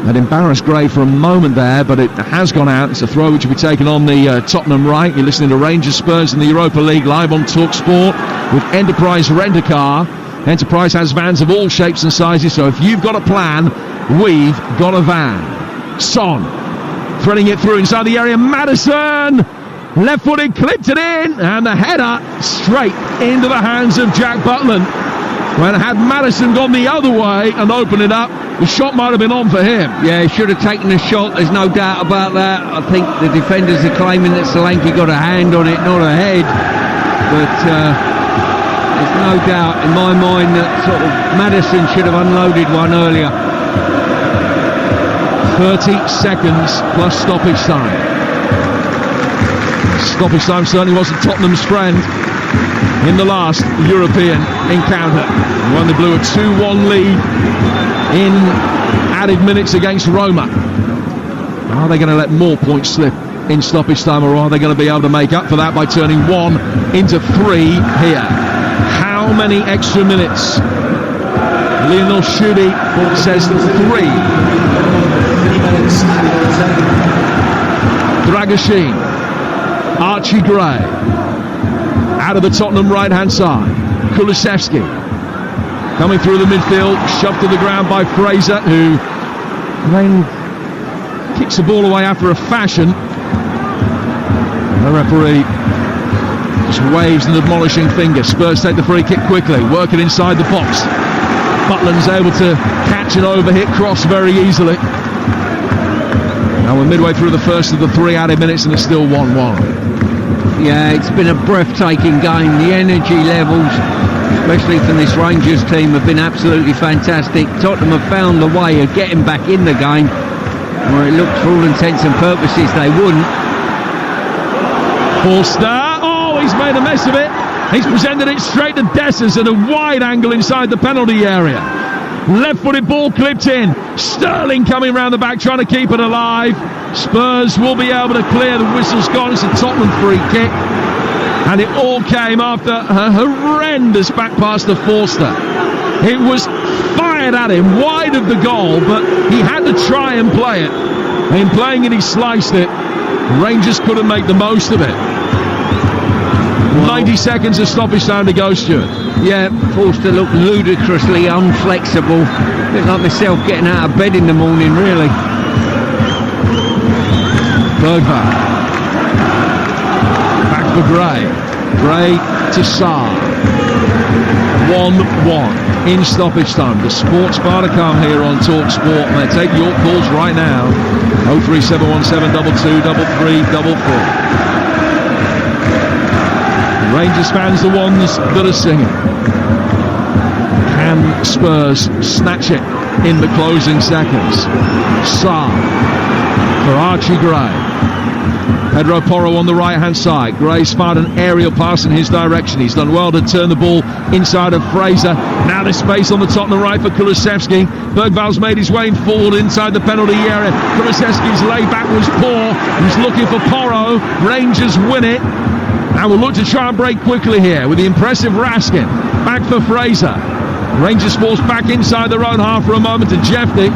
had embarrassed Gray for a moment there, but it has gone out. It's a throw which will be taken on the Tottenham right. You're listening to Rangers Spurs in the Europa League live on TalkSport with Enterprise Rent-A-Car. Enterprise has vans of all shapes and sizes, so if you've got a plan, we've got a van. Son threading it through inside the area. Madison Left-footed, clipped it in, and the header straight into the hands of Jack Butland. When had Madison gone the other way and opened it up, the shot might have been on for him. Yeah, he should have taken the shot, there's no doubt about that. I think the defenders are claiming that Solanke got a hand on it, not a head. But there's no doubt in my mind that sort of Madison should have unloaded one earlier. 30 seconds plus stoppage time. Stoppage time certainly wasn't Tottenham's friend in the last European encounter. When they blew a 2-1 lead in added minutes against Roma. Are they going to let more points slip in stoppage time, or are they going to be able to make up for that by turning 1 into 3 here? How many extra minutes? Lionel Shudi says 3. Dragashin, Archie Gray, out of the Tottenham right-hand side. Kulusevski coming through the midfield, shoved to the ground by Fraser, who then kicks the ball away after a fashion. The referee just waves an admonishing finger. Spurs take the free kick quickly, work it inside the box. Butland's able to catch an overhit cross very easily. Now we're midway through the first of the 3 added minutes and it's still 1-1. Yeah, it's been a breathtaking game. The energy levels, especially from this Rangers team, have been absolutely fantastic. Tottenham have found the way of getting back in the game, where it looked for all intents and purposes they wouldn't. Forster, oh, he's made a mess of it. He's presented it straight to Dessers at a wide angle inside the penalty area. Left-footed ball clipped in. Sterling coming round the back trying to keep it alive. Spurs will be able to clear. The whistle's gone. It's a Tottenham free kick. And it all came after a horrendous back pass to Forster. It was fired at him wide of the goal, but he had to try and play it. In playing it, he sliced it. Rangers couldn't make the most of it. 90 seconds of stoppage time to go, Stuart. Yeah, Forster looked ludicrously unflexible. A bit like myself getting out of bed in the morning, really. Bergvall. Back for Gray. Gray to Sarr. 1-1 in stoppage time. The sports bar to come here on Talk Sport. And they take your calls right now. 03717 22 33 34. Rangers fans, the ones that are singing. Can Spurs snatch it in the closing seconds? Sarr for Archie Gray. Pedro Porro on the right-hand side. Gray's fired an aerial pass in his direction. He's done well to turn the ball inside of Fraser. Now there's space on the Tottenham right for Kulusevski. Bergvall's made his way forward inside the penalty area. Kulusevski's layback was poor. He's looking for Porro. Rangers win it. And we'll look to try and break quickly here with the impressive Raskin. Back for Fraser. Rangers forced back inside their own half for a moment to Jeffney.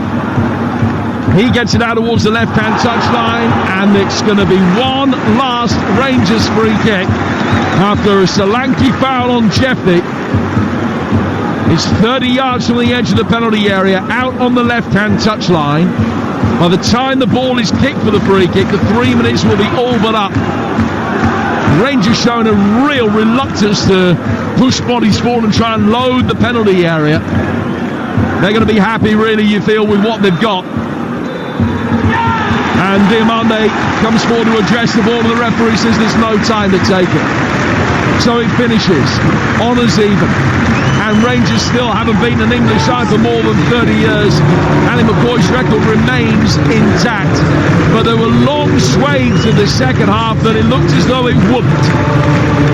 He gets it out towards the left-hand touchline, and it's going to be one last Rangers free kick after a Solanke foul on Jeffney. It's 30 yards from the edge of the penalty area, out on the left-hand touchline. By the time the ball is kicked for the free kick, the 3 minutes will be all but up. Rangers showing a real reluctance to push bodies forward and try and load the penalty area. They're going to be happy, really, you feel, with what they've got. And Diamande comes forward to address the ball, and the referee says there's no time to take it. So it finishes, honours even. And Rangers still haven't beaten an English side for more than 30 years. Ali McCoy's record remains intact. But there were long swathes in the second half that it looked as though it wouldn't.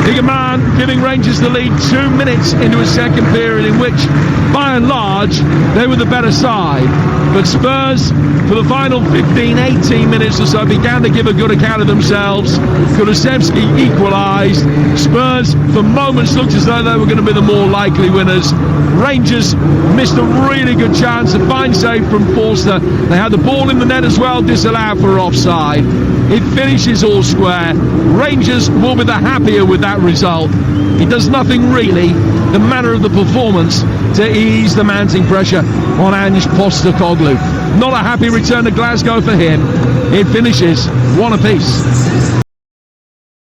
Higaman giving Rangers the lead 2 minutes into a second period in which, by and large, they were the better side. But Spurs, for the final 15-18 minutes or so, began to give a good account of themselves. Kulusevski equalised. Spurs, for moments, looked as though they were going to be the more likely winners. Rangers missed a really good chance, a fine save from Forster. They had the ball in the net as well, disallowed for offside. It finishes all square. Rangers will be the happier with that result. It does nothing really, the manner of the performance, to ease the mounting pressure on Ange Postecoglou. Not a happy return to Glasgow for him. It finishes 1 apiece.